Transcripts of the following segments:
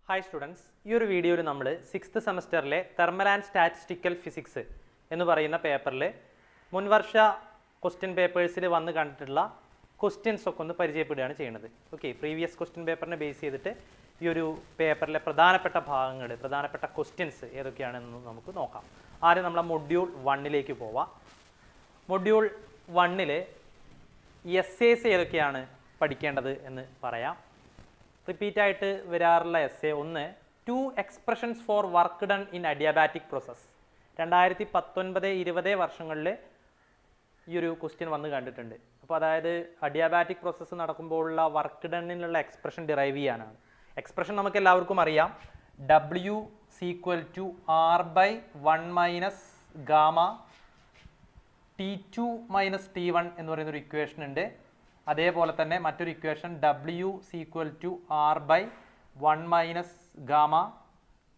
Hi students, ഈ ഒരു വീഡിയോയിൽ നമ്മൾ 6th സെമസ്റ്ററിലെ തെർമൽ ആൻഡ് സ്റ്റാറ്റിസ്റ്റിക്കൽ ഫിസിക്സ് എന്ന് പറയുന്ന പേപ്പറിൽ മുൻവർഷ ക്വസ്റ്റ്യൻ പേപ്പേഴ്സിൽ വന്ന് കണ്ടിട്ടുള്ള ക്വസ്റ്റ്യൻസ് ഒക്കെ ഒന്ന് പരിചയപ്പെടുകയാണ് ചെയ്യുന്നത്. ഓക്കെ, പ്രീവിയസ് ക്വസ്റ്റ്യൻ പേപ്പറിനെ ബേസ് ചെയ്തിട്ട് ഈ ഒരു പേപ്പറിലെ പ്രധാനപ്പെട്ട ഭാഗങ്ങൾ, പ്രധാനപ്പെട്ട ക്വസ്റ്റ്യൻസ് ഏതൊക്കെയാണെന്ന് നമുക്ക് നോക്കാം. ആദ്യം നമ്മളെ മൊഡ്യൂൾ 1ലേക്ക് പോവാം. മൊഡ്യൂൾ 1ൽ എസ്സേസ് ഏതൊക്കെയാണ് പഠിക്കേണ്ടത് എന്ന് പറയാം. റിപ്പീറ്റ് ആയിട്ട് വരാറുള്ള എസ്സേ ഒന്ന്, 2 expressions for work done in adiabatic process. 2019-20 വർഷങ്ങളിൽ ഈ ഒരു ക്വസ്റ്റ്യൻ വന്ന് കണ്ടിട്ടുണ്ട്. അപ്പോൾ അതായത് അഡിയാബാറ്റിക് പ്രോസസ്സ് നടക്കുമ്പോഴുള്ള വർക്ക് ഡണ്ണിനുള്ള എക്സ്പ്രഷൻ ഡിറൈവ് ചെയ്യാനാണ്. എക്സ്പ്രഷൻ നമുക്ക് എല്ലാവർക്കും അറിയാം. W = R/1 - gamma T2 - T1 എന്ന് പറയുന്നൊരു ഇക്വേഷൻ ഉണ്ട്. അതേപോലെ തന്നെ മറ്റൊരു equation W = R/1 - gamma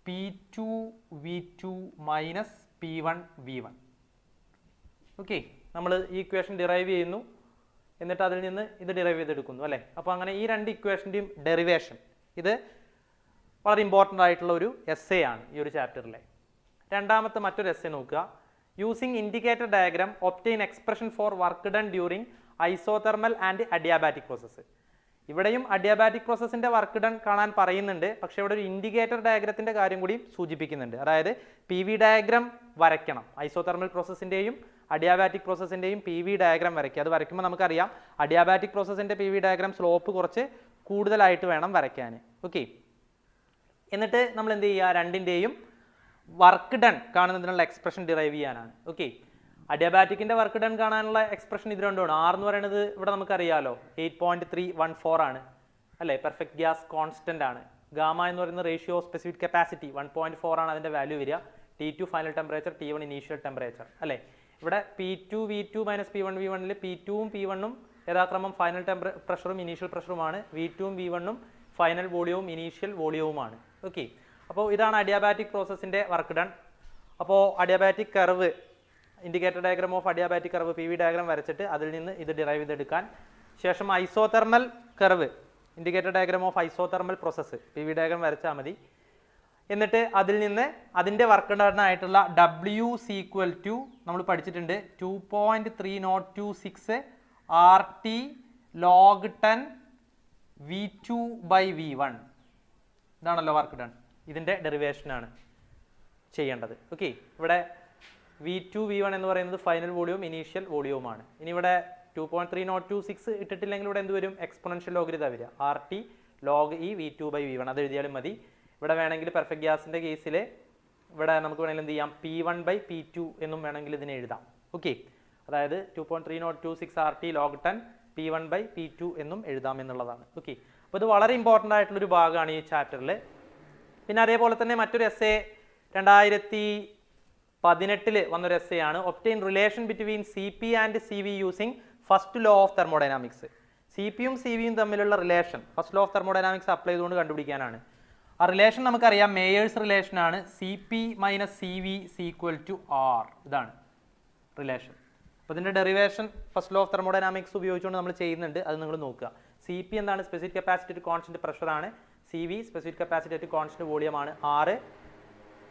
P2V2 - P1V1. Okay, നമ്മൾ ഈ ഇക്വേഷൻ ഡിറൈവ് ചെയ്യുന്നു, എന്നിട്ട് അതിൽ നിന്ന് ഇത് ഡിറൈവ് ചെയ്തെടുക്കുന്നു അല്ലേ. അപ്പോൾ അങ്ങനെ ഈ രണ്ട് ഇക്വേഷൻ്റെയും ഡെറിവേഷൻ, ഇത് വളരെ ഇമ്പോർട്ടൻ്റ് ആയിട്ടുള്ള ഒരു എസ്സേ ആണ് ഈ ഒരു ചാപ്റ്ററിലെ. രണ്ടാമത്തെ മറ്റൊരു എസ്സേ നോക്കുക. Using indicator diagram obtain expression for work done during isothermal and adiabatic process. ഇവിടെയും അഡിയാബാറ്റിക് പ്രോസസ്സിൻ്റെ വർക്ക് ഡൺ കാണാൻ പറയുന്നുണ്ട്, പക്ഷേ ഇവിടെ ഒരു ഇൻഡിക്കേറ്റർ ഡയഗ്രത്തിൻ്റെ കാര്യം കൂടി സൂചിപ്പിക്കുന്നുണ്ട്. അതായത് PV ഡയഗ്രാം വരയ്ക്കണം. ഐസോതെർമൽ പ്രോസസ്സിൻ്റെയും അഡിയാബാറ്റിക് പ്രോസസ്സിൻ്റെയും PV ഡയഗ്രാം വരയ്ക്കുക. അത് വരയ്ക്കുമ്പോൾ നമുക്കറിയാം അഡിയാബാറ്റിക് പ്രോസസ്സിൻ്റെ PV ഡയഗ്രാം സ്ലോപ്പ് കുറച്ച് കൂടുതലായിട്ട് വേണം വരയ്ക്കാൻ. ഓക്കെ, എന്നിട്ട് നമ്മൾ എന്ത് ചെയ്യുക, രണ്ടിൻ്റെയും വർക്ക് ഡൺ കാണുന്നതിനുള്ള എക്സ്പ്രഷൻ ഡിറൈവ് ചെയ്യാനാണ്. ഓക്കെ, അഡിയാബാറ്റിക്കിൻ്റെ വർക്ക് ഡൺ കാണാനുള്ള എക്സ്പ്രഷൻ ഇത് രണ്ടുമാണ്. R എന്ന് പറയുന്നത് ഇവിടെ നമുക്കറിയാമല്ലോ 8.314 ആണ് അല്ലേ, പെർഫെക്റ്റ് ഗ്യാസ് കോൺസ്റ്റൻ്റ് ആണ്. ഗാമ എന്ന് പറയുന്ന റേഷ്യോ സ്പെസിഫിക് കപ്പാസിറ്റി 1.4 ആണ് അതിൻ്റെ വാല്യൂ വരിക. T2 final temperature, T1 initial temperature അല്ലേ. ഇവിടെ P2V2 - P1V1ൽ P2ഉം P1ഉം യഥാക്രമം ഫൈനൽ പ്രഷറും ഇനീഷ്യൽ പ്രഷറുമാണ്. V2ഉം V1ഉം ഫൈനൽ വോളിയവും ഇനീഷ്യൽ വോളിയവുമാണ്. ഓക്കെ, അപ്പോൾ ഇതാണ് അഡിയാബാറ്റിക് പ്രോസസ്സിൻ്റെ വർക്ക് ഡൺ. അപ്പോൾ adiabatic curve, indicator diagram of adiabatic curve PV diagram വരച്ചിട്ട് അതിൽ നിന്ന് ഇത് ഡിറൈവ് ചെയ്തെടുക്കാൻ. ശേഷം isothermal curve, indicator diagram of isothermal process PV diagram വരച്ചാൽ മതി. എന്നിട്ട് അതിൽ നിന്ന് അതിൻ്റെ വർക്ക് ഡൺ ആയിട്ടുള്ള W = നമ്മൾ പഠിച്ചിട്ടുണ്ട് 2.3026 RT log 10 V2/V1. ഇതാണല്ലോ വർക്ക് ഡൺ. ഇതിൻ്റെ ഡെറിവേഷനാണ് ചെയ്യേണ്ടത്. ഓക്കെ, ഇവിടെ V2V1 എന്ന് പറയുന്നത് ഫൈനൽ വോളിയവും ഇനീഷ്യൽ വോളിയവുമാണ്. ഇനി ഇവിടെ 2.3026 ഇട്ടിട്ടില്ലെങ്കിൽ ഇവിടെ എന്ത് വരും, എക്സ്പോണൻഷ്യൽ ലോഗരിത വരിക. RT log V2/V1 അത് എഴുതിയാലും മതി. ഇവിടെ വേണമെങ്കിൽ പെർഫെക്റ്റ് ഗ്യാസിൻ്റെ കേസിൽ ഇവിടെ നമുക്ക് വേണമെങ്കിൽ എന്ത് ചെയ്യാം, P1/P2 എന്നും വേണമെങ്കിൽ ഇതിനെ എഴുതാം. ഓക്കെ, അതായത് 2.3026 RT log 10 P1/P2 എന്നും എഴുതാം എന്നുള്ളതാണ്. ഓക്കെ, അപ്പോൾ ഇത് വളരെ ഇമ്പോർട്ടൻ്റ് ആയിട്ടുള്ളൊരു ഭാഗമാണ് ഈ ചാപ്റ്ററിൽ. പിന്നെ അതേപോലെ തന്നെ മറ്റൊരു എസ്സേ 2018 വന്നൊരു എസ്സേ ആണ്. Obtain relation between CP and CV using first law of thermodynamics. CPയും CVയും തമ്മിലുള്ള relation first law of thermodynamics apply ചെയ്തുകൊണ്ട് കണ്ടുപിടിക്കാനാണ്. ആ റിലേഷൻ നമുക്കറിയാം, മേയേഴ്സ് റിലേഷൻ ആണ്. CP - CV = R. ഇതാണ് റിലേഷൻ. അപ്പോൾ ഇതിൻ്റെ derivation first law of thermodynamics ഉപയോഗിച്ചുകൊണ്ട് നമ്മൾ ചെയ്യുന്നുണ്ട്. അത് നിങ്ങൾ നോക്കുക. CP എന്താണ്, സ്പെസിഫിക് കപ്പാസിറ്റി ടു കോൺസ്റ്റന്റ് പ്രഷറാണ്. CV specific capacity to constant വോളിയമാണ്. R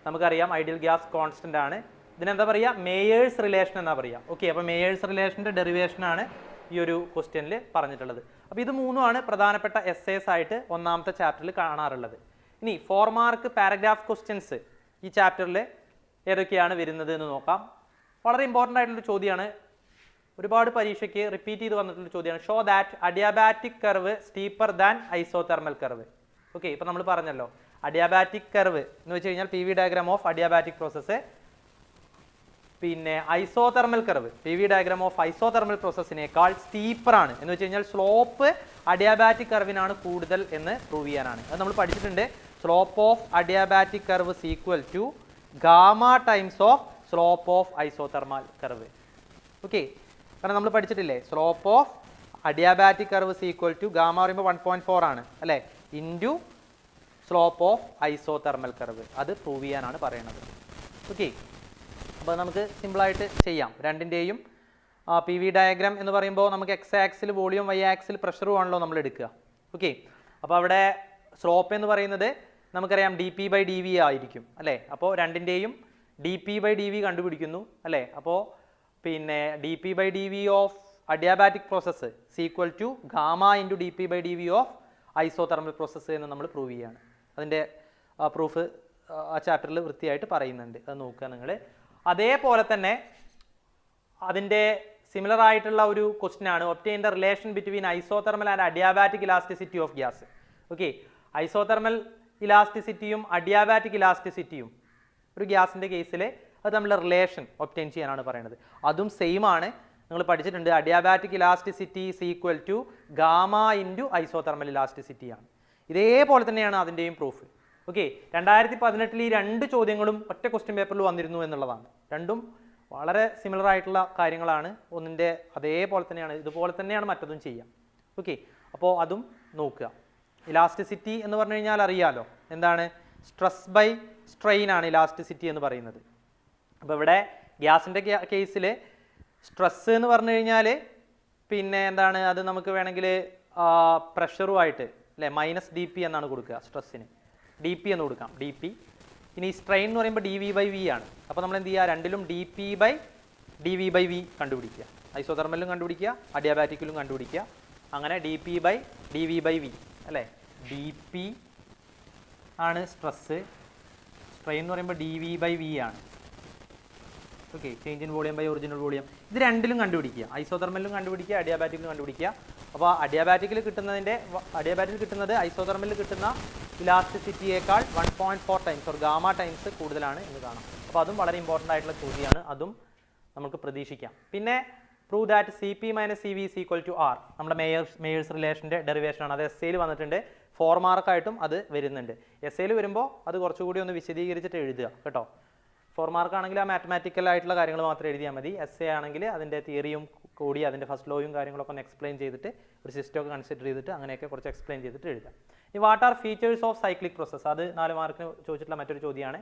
നമുക്കറിയാം ഐഡിയൽ ഗ്യാസ് കോൺസ്റ്റന്റ് ആണ്. ഇതിനെന്താ പറയുക, മേയേഴ്സ് റിലേഷൻ എന്നാ പറയുക. ഓക്കെ, അപ്പോൾ മേയേഴ്സ് റിലേഷൻ്റെ ഡെറിവേഷനാണ് ഈ ഒരു ക്വസ്റ്റ്യനിൽ പറഞ്ഞിട്ടുള്ളത്. അപ്പോൾ ഇത് മൂന്നുമാണ് പ്രധാനപ്പെട്ട എസ്സേസ് ആയിട്ട് ഒന്നാമത്തെ ചാപ്റ്ററിൽ കാണാറുള്ളത്. ഇനി 4 മാർക്ക് പാരഗ്രാഫ് ക്വസ്റ്റ്യൻസ് ഈ ചാപ്റ്ററിൽ ഏതൊക്കെയാണ് വരുന്നത് എന്ന് നോക്കാം. വളരെ ഇമ്പോർട്ടൻ്റ് ആയിട്ടുള്ളൊരു ചോദ്യമാണ്, ഒരുപാട് പരീക്ഷയ്ക്ക് റിപ്പീറ്റ് ചെയ്ത് വന്നിട്ടുള്ള ചോദ്യമാണ്. Show that adiabatic curve steeper than isothermal curve. Okay, ഇപ്പോൾ നമ്മൾ പറഞ്ഞല്ലോ അഡിയാബാറ്റിക് കർവ് എന്ന് വെച്ച് കഴിഞ്ഞാൽ PV diagram of adiabatic process. പിന്നെ isothermal curve PV diagram of isothermal പ്രോസസ്സിനേക്കാൾ സ്റ്റീപ്പറാണ് എന്ന് വെച്ച് കഴിഞ്ഞാൽ സ്ലോപ്പ് അഡിയാബാറ്റിക് കർവിനാണ് കൂടുതൽ എന്ന് പ്രൂവ് ചെയ്യാനാണ്. അത് നമ്മൾ പഠിച്ചിട്ടുണ്ട്. Slope of adiabatic curve = gamma times of slope of isothermal curve. Okay, കാരണം നമ്മൾ പഠിച്ചിട്ടില്ലേ, slope of adiabatic curve = gamma പറയുമ്പോൾ 1.4 ആണ് അല്ലേ, into slope of isothermal curve. അത് പ്രൂവ് ചെയ്യാനാണ് പറയുന്നത്. ഓക്കെ, അപ്പോൾ നമുക്ക് സിമ്പിളായിട്ട് ചെയ്യാം. രണ്ടിൻ്റെയും PV ഡയഗ്രാം എന്ന് പറയുമ്പോൾ നമുക്ക് X axis volume, Y axis പ്രഷറും ആണല്ലോ നമ്മൾ എടുക്കുക. ഓക്കെ, അപ്പോൾ അവിടെ സ്ലോപ്പ് എന്ന് പറയുന്നത് നമുക്കറിയാം dp/dv ആയിരിക്കും അല്ലേ. അപ്പോൾ രണ്ടിൻ്റെയും dp/dv കണ്ടുപിടിക്കുന്നു അല്ലേ. അപ്പോൾ പിന്നെ dp/dv of adiabatic process equal to gamma into dp/dv of isothermal process എന്ന് നമ്മൾ പ്രൂവ് ചെയ്യുകയാണ്. അതിൻ്റെ പ്രൂഫ് ആ ചാപ്റ്ററിൽ വൃത്തിയായിട്ട് പറയുന്നുണ്ട്, അത് നോക്കുക നിങ്ങൾ. അതേപോലെ തന്നെ അതിൻ്റെ സിമിലർ ആയിട്ടുള്ള ഒരു ക്വസ്റ്റ്യൻ ആണ് obtain the relation between isothermal and adiabatic elasticity of gas. Okay, isothermal ഇലാസ്റ്റിസിറ്റിയും അഡിയാബാറ്റിക് ഇലാസ്റ്റിസിറ്റിയും ഒരു ഗ്യാസിൻ്റെ കേസിൽ അത് തമ്മിലുള്ള റിലേഷൻ ഒബ്റ്റെയിൻ ചെയ്യാനാണ് പറയുന്നത്. അതും സെയിം ആണ്, നിങ്ങൾ പഠിച്ചിട്ടുണ്ട്. Adiabatic elasticity is equal to gamma into isothermal elasticity ആണ്. ഇതേപോലെ തന്നെയാണ് അതിൻ്റെയും പ്രൂഫ്. ഓക്കെ, 2018 ഈ രണ്ട് ചോദ്യങ്ങളും ഒറ്റ ക്വസ്റ്റ്യൻ പേപ്പറിൽ വന്നിരുന്നു എന്നുള്ളതാണ്. രണ്ടും വളരെ സിമിലർ ആയിട്ടുള്ള കാര്യങ്ങളാണ്. ഒന്നിൻ്റെ അതേപോലെ തന്നെയാണ്, ഇതുപോലെ തന്നെയാണ് മറ്റതും ചെയ്യാം. ഓക്കെ, അപ്പോൾ അതും നോക്കുക. ഇലാസ്റ്റിസിറ്റി എന്ന് പറഞ്ഞു കഴിഞ്ഞാൽ അറിയാലോ എന്താണ്, സ്ട്രെസ് ബൈ സ്ട്രെയിൻ ആണ് ഇലാസ്റ്റിസിറ്റി എന്ന് പറയുന്നത്. അപ്പോൾ ഇവിടെ ഗ്യാസിൻ്റെ കേസിൽ സ്ട്രെസ് എന്ന് പറഞ്ഞു കഴിഞ്ഞാൽ പിന്നെ എന്താണ്, അത് നമുക്ക് വേണമെങ്കിൽ പ്രഷറുമായിട്ട് അല്ലേ -dp എന്നാണ് കൊടുക്കുക സ്ട്രെസ്സിന്, dp എന്ന് കൊടുക്കാം, dp. ഇനി സ്ട്രെയിൻ എന്ന് പറയുമ്പോൾ dv/v ആണ്. അപ്പോൾ നമ്മൾ എന്ത് ചെയ്യുക, രണ്ടിലും dp/dv/v കണ്ടുപിടിക്കുക. ഐസോതെർമലിലും കണ്ടുപിടിക്കുക, അഡിയാബാറ്റിക്കിലും കണ്ടുപിടിക്കുക. അങ്ങനെ dp/dv/v അല്ലേ. dp ആണ് സ്ട്രെസ്, സ്ട്രെയിൻ എന്ന് പറയുമ്പോൾ dv/v ആണ്. Okay, change in volume by original volume. ഇത് രണ്ടിലും കണ്ടുപിടിക്കുക, ഐസോതെർമലിലും കണ്ടുപിടിക്കുക, അഡിയാബാറ്റിക്കിലും കണ്ടുപിടിക്കുക. അപ്പോൾ അഡിയാബാറ്റിക്കിൽ കിട്ടുന്നത് ഐസോതെർമലിൽ കിട്ടുന്ന ഇലാസ്റ്റിസിറ്റിയേക്കാൾ 1.4 ടൈംസ് ഓർ ഗാമ ടൈംസ് കൂടുതലാണ് എന്ന് കാണാം. അപ്പോൾ അതും വളരെ ഇമ്പോർട്ടൻ്റ് ആയിട്ടുള്ള ചോദ്യമാണ്, അതും നമുക്ക് പ്രതീക്ഷിക്കാം. പിന്നെ prove that CP - CV is equal to R, നമ്മുടെ മേയേഴ്സ് റിലേഷൻ്റെ ഡെറിവേഷൻ ആണ്. അത് എസ്സേയിൽ വന്നിട്ടുണ്ട്, 4 മാർക്കായിട്ടും അത് വരുന്നുണ്ട്. എസ്സേയിൽ വരുമ്പോൾ അത് കുറച്ചുകൂടി ഒന്ന് വിശദീകരിച്ചിട്ട് എഴുതുക കേട്ടോ. 4 മാർക്കാണെങ്കിൽ ആ മാത്തമാറ്റിക്കൽ ആയിട്ടുള്ള കാര്യങ്ങൾ മാത്രം എഴുതിയാൽ മതി. എസ്സേ ആണെങ്കിൽ അതിൻ്റെ തിയറിയും കൂടി അതിൻ്റെ ഫസ്റ്റ് ലോയും കാര്യങ്ങളൊക്കെ ഒന്ന് എക്സ്പ്ലെയിൻ ചെയ്തിട്ട് ഒരു സിസ്റ്റമൊക്കെ കൺസിഡർ ചെയ്തിട്ട് അങ്ങനെയൊക്കെ കുറച്ച് എക്സ്പ്ലെയിൻ ചെയ്തിട്ട് എഴുതാം. ഈ what are features of cyclic process, അത് 4 മാർക്കിന് ചോദിച്ചിട്ടുള്ള മറ്റൊരു ചോദ്യമാണ്.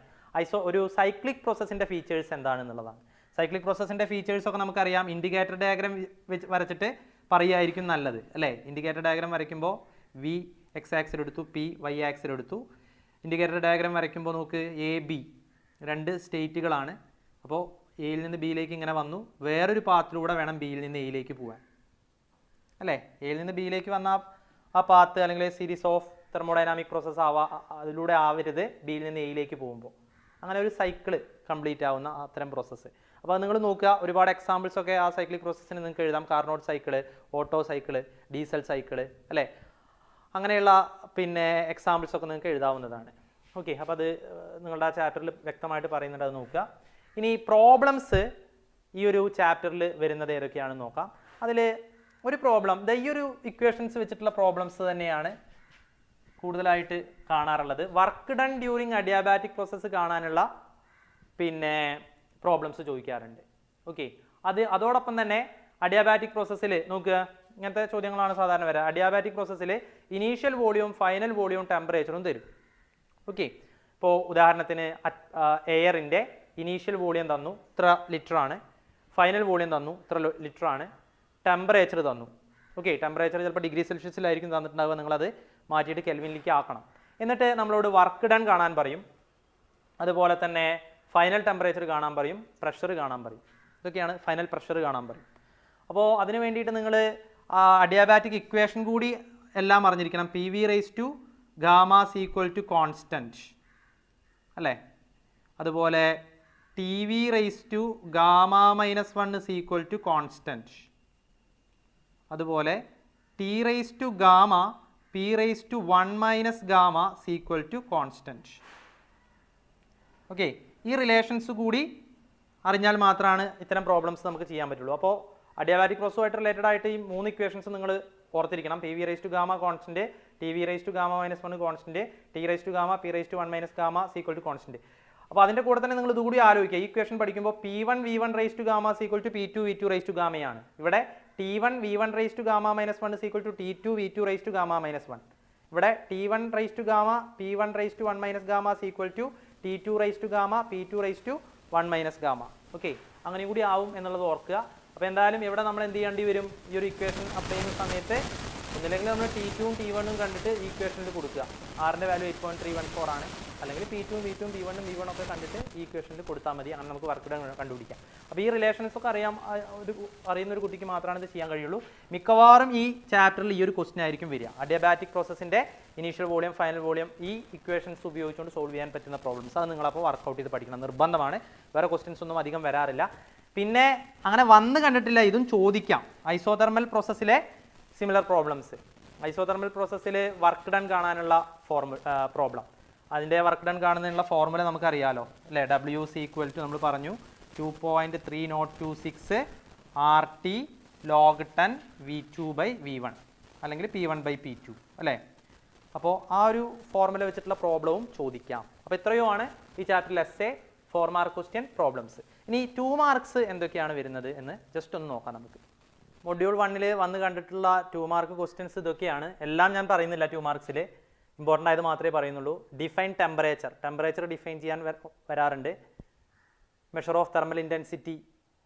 ഒരു സൈക്ലിക് പ്രോസസ്സിൻ്റെ ഫീച്ചേഴ്സ് എന്താണെന്നുള്ളതാണ്. സൈക്ലിക് പ്രോസസ്സിൻ്റെ ഫീച്ചേഴ്സൊക്കെ നമുക്കറിയാം, ഇൻഡിക്കേറ്റർ ഡയഗ്രാം വരച്ചിട്ട് പറയുമായിരിക്കും നല്ലത് അല്ലേ. ഇൻഡിക്കേറ്റർ ഡയഗ്രാം വരയ്ക്കുമ്പോൾ V x ആക്സിൽ എടുത്തു, P y ആക്സിൽ എടുത്തു. ഇൻഡിക്കേറ്റർ ഡയഗ്രാം വരയ്ക്കുമ്പോൾ നമുക്ക് AB 2 സ്റ്റേറ്റുകളാണ്. അപ്പോൾ എയിൽ നിന്ന് ബിയിലേക്ക് ഇങ്ങനെ വന്നു, വേറൊരു പാത്തിലൂടെ വേണം ബിയിൽ നിന്ന് എയിലേക്ക് പോകാൻ അല്ലേ. എയിൽ നിന്ന് ബിയിലേക്ക് വന്ന ആ പാത്ത് അല്ലെങ്കിൽ സീരീസ് ഓഫ് തെർമോഡൈനാമിക് പ്രോസസ്സ് അതിലൂടെ ആവരുത് ബിയിൽ നിന്ന് എയിലേക്ക് പോകുമ്പോൾ. അങ്ങനെ ഒരു സൈക്കിള് കംപ്ലീറ്റ് ആവുന്ന അത്തരം പ്രോസസ്സ്. അപ്പോൾ അത് നിങ്ങൾ നോക്കുക, ഒരുപാട് എക്സാമ്പിൾസ് ഒക്കെ ആ സൈക്ലിക് പ്രോസസ്സിന് നിങ്ങൾക്ക് എഴുതാം. Carnot cycle, auto cycle, diesel cycle അല്ലേ, അങ്ങനെയുള്ള പിന്നെ എക്സാമ്പിൾസ് ഒക്കെ നിങ്ങൾക്ക് എഴുതാവുന്നതാണ്. ഓക്കെ, അപ്പോൾ അത് നിങ്ങളുടെ ആ ചാപ്റ്ററിൽ വ്യക്തമായിട്ട് പറയുന്നുണ്ട്, അത് നോക്കുക. ഇനി പ്രോബ്ലംസ് ഈ ഒരു ചാപ്റ്ററിൽ വരുന്നത് ഏതൊക്കെയാണെന്ന് നോക്കാം. അതിൽ ഒരു പ്രോബ്ലം, ഈ ഒരു ഇക്വേഷൻസ് വെച്ചിട്ടുള്ള പ്രോബ്ലംസ് തന്നെയാണ് കൂടുതലായിട്ട് കാണാറുള്ളത്. Work done during adiabatic process കാണാനുള്ള പിന്നെ പ്രോബ്ലംസ് ചോദിക്കാറുണ്ട്. ഓക്കെ, അതോടൊപ്പം തന്നെ അഡിയാബാറ്റിക് പ്രോസസ്സിൽ നോക്കുക, ഇങ്ങനത്തെ ചോദ്യങ്ങളാണ് സാധാരണ വരിക. അഡിയാബാറ്റിക് പ്രോസസ്സിൽ ഇനീഷ്യൽ വോളിയവും ഫൈനൽ വോളിയവും ടെമ്പറേച്ചറും തരും. ഓക്കെ, ഇപ്പോൾ ഉദാഹരണത്തിന് എയറിൻ്റെ ഇനീഷ്യൽ വോളിയം തന്നു, ഇത്ര ലിറ്ററാണ്. ഫൈനൽ വോളിയം തന്നു, ഇത്ര ലിറ്ററാണ്. ടെമ്പറേച്ചർ തന്നു. ഓക്കെ, ടെമ്പറേച്ചർ ചിലപ്പോൾ ഡിഗ്രി സെൽഷ്യസിലായിരിക്കും തന്നിട്ടുണ്ടാവുക, നിങ്ങളത് മാറ്റിയിട്ട് കെൽവിനിലേക്ക് ആക്കണം. എന്നിട്ട് നമ്മളോട് വർക്ക് ഡൺ കാണാൻ പറയും, അതുപോലെ തന്നെ ഫൈനൽ ടെമ്പറേച്ചർ കാണാൻ പറയും, പ്രഷർ കാണാൻ പറയും. ഇതൊക്കെയാണ്, ഫൈനൽ പ്രഷർ കാണാൻ പറയും. അപ്പോൾ അതിന് വേണ്ടിയിട്ട് നിങ്ങൾ അഡിയാബാറ്റിക് ഇക്വേഷൻ കൂടി എല്ലാം അറിഞ്ഞിരിക്കണം. PV/γ = കോൺസ്റ്റൻറ്റ് അല്ലേ. അതുപോലെ TV/γ -1 = കോൺസ്റ്റൻറ്റ്. അതുപോലെ T/γ P/1 - γ കോൺസ്റ്റൻറ്റ്. ഓക്കെ, ഈ റിലേഷൻസ് കൂടി അറിഞ്ഞാൽ മാത്രമാണ് ഇത്തരം പ്രോബ്ലംസ് നമുക്ക് ചെയ്യാൻ പറ്റുള്ളൂ. അപ്പോൾ അഡിയാബാറ്റിക് പ്രോസസ്സുമായിട്ട് റിലേറ്റഡ് ആയിട്ട് ഈ 3 ഇക്വേഷൻസ് നിങ്ങൾ ഓർത്തിരിക്കണം. PV/γ constant, TV/γ -1 constant, T/γ P/1 - γ constant. അപ്പോൾ അതിൻ്റെ കൂടെ തന്നെ നിങ്ങൾ ഇതുകൂടി ആലോചിക്കുക. ഈ ഇക്വേഷൻ പഠിക്കുമ്പോൾ P1 V1/γ P2 V2/γ ആണ്. ഇവിടെ T1 V1/γ -1 T2 V2/γ-1. ഇവിടെ T1/γ P1/1 -γ T2/γ P2/1 -γ. Okay, അങ്ങനെ കൂടി ആവും എന്നുള്ളത് ഓർക്കുക. അപ്പോൾ എന്തായാലും ഇവിടെ നമ്മൾ എന്ത് ചെയ്യേണ്ടി വരും, ഈ ഒരു ഇക്വേഷൻ അപ്ലൈ ചെയ്യുന്ന സമയത്ത് ഒന്നില്ലെങ്കിൽ നമ്മൾ T2 T1 കണ്ടിട്ട് ഈക്വേഷനിൽ കൊടുക്കുക. ആറിൻ്റെ വാല്യൂ 8.314 ആണ്. അല്ലെങ്കിൽ P2 V2 P1 V1 ഒക്കെ കണ്ടിട്ട് ഈക്വേഷനിൽ കൊടുത്താൽ മതി. അങ്ങനെ നമുക്ക് വർക്ക് ഡൺ കണ്ടുപിടിക്കാം. അപ്പോൾ ഈ റിലേഷൻസ് ഒക്കെ അറിയുന്ന ഒരു കുട്ടിക്ക് മാത്രമാണ് ഇത് ചെയ്യാൻ കഴിയുള്ളൂ. മിക്കവാറും ഈ ചാപ്റ്ററിൽ ഈ ഒരു ക്വസ്റ്റ്യൻ ആയിരിക്കും വരിക. അഡിയബാറ്റിക് പ്രോസസ്സിൻ്റെ ഇനീഷ്യൽ വോളിയം ഫൈനൽ വോളിയം ഈ ഇക്വേഷൻസ് ഉപയോഗിച്ചുകൊണ്ട് സോൾവ് ചെയ്യാൻ പറ്റുന്ന പ്രോബ്ലംസ് അത് നിങ്ങളപ്പോൾ വർക്കൗട്ട് ചെയ്ത് പഠിക്കണം, നിർബന്ധമാണ്. വേറെ ക്വസ്റ്റ്യൻസ് ഒന്നും അധികം വരാറില്ല. പിന്നെ അങ്ങനെ വന്ന് കണ്ടിട്ടില്ല, ഇതും ചോദിക്കാം. ഐസോതെർമൽ പ്രോസസ്സിലെ സിമിലർ പ്രോബ്ലംസ്, ഐസോതെർമൽ പ്രോസസ്സിൽ വർക്ക് ഡൺ കാണാനുള്ള പ്രോബ്ലം, അതിൻ്റെ വർക്ക് ഡൺ കാണുന്നതിനുള്ള ഫോർമുല നമുക്കറിയാലോ അല്ലേ? WC ഈക്വൽ ടു നമ്മൾ പറഞ്ഞു 2.3026 RT log 10 V2/V1 അല്ലെങ്കിൽ P1/P2 അല്ലേ? അപ്പോൾ ആ ഒരു ഫോർമുല വെച്ചിട്ടുള്ള പ്രോബ്ലവും ചോദിക്കാം. അപ്പോൾ ഇത്രയുമാണ് ഈ ചാപ്റ്ററിൽ എസ്സേ 4 മാർക്ക് ക്വസ്റ്റ്യൻ പ്രോബ്ലംസ്. ഇനി 2 മാർക്സ് എന്തൊക്കെയാണ് വരുന്നത് എന്ന് ജസ്റ്റ് ഒന്ന് നോക്കാം നമുക്ക്. മൊഡ്യൂൾ 1 വന്ന് കണ്ടിട്ടുള്ള 2 മാർക്ക് ക്വസ്റ്റ്യൻസ് ഇതൊക്കെയാണ്. എല്ലാം ഞാൻ പറയുന്നില്ല, 2 മാർക്സിൽ ഇമ്പോർട്ടൻ്റ് ആയത് മാത്രമേ പറയുന്നുള്ളൂ. ഡിഫൈൻ ടെമ്പറേച്ചർ ഡിഫൈൻ ചെയ്യാൻ വരാറുണ്ട്. Measure of thermal intensity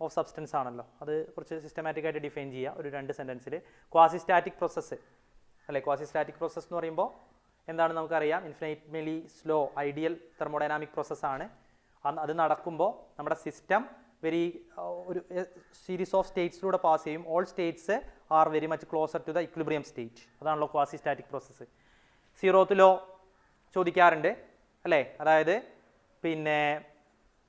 of substance ആണല്ലോ, അത് കുറച്ച് സിസ്റ്റമാറ്റിക് ആയിട്ട് ഡിഫൈൻ ചെയ്യുക ഒരു 2 സെൻറ്റൻസിൽ. ക്വാസിസ്റ്റാറ്റിക് പ്രോസസ്സ് അല്ലേ? ക്വാസിസ്റ്റാറ്റിക് പ്രോസസ്സ് എന്ന് പറയുമ്പോൾ എന്താണ് നമുക്കറിയാം, ഇൻഫിനിറ്റ്ലി സ്ലോ ഐഡിയൽ തെർമോഡൈനാമിക് പ്രോസസ്സാണ്. അത് നടക്കുമ്പോൾ നമ്മുടെ സിസ്റ്റം ഒരു സീരീസ് ഓഫ് സ്റ്റേറ്റ്സിലൂടെ പാസ് ചെയ്യും. All states are very much closer to the equilibrium state. അതാണല്ലോ ക്വാസിസ്റ്റാറ്റിക് പ്രോസസ്സ്. 0th ലോ ചോദിക്കാറുണ്ട് അല്ലേ? അതായത് പിന്നെ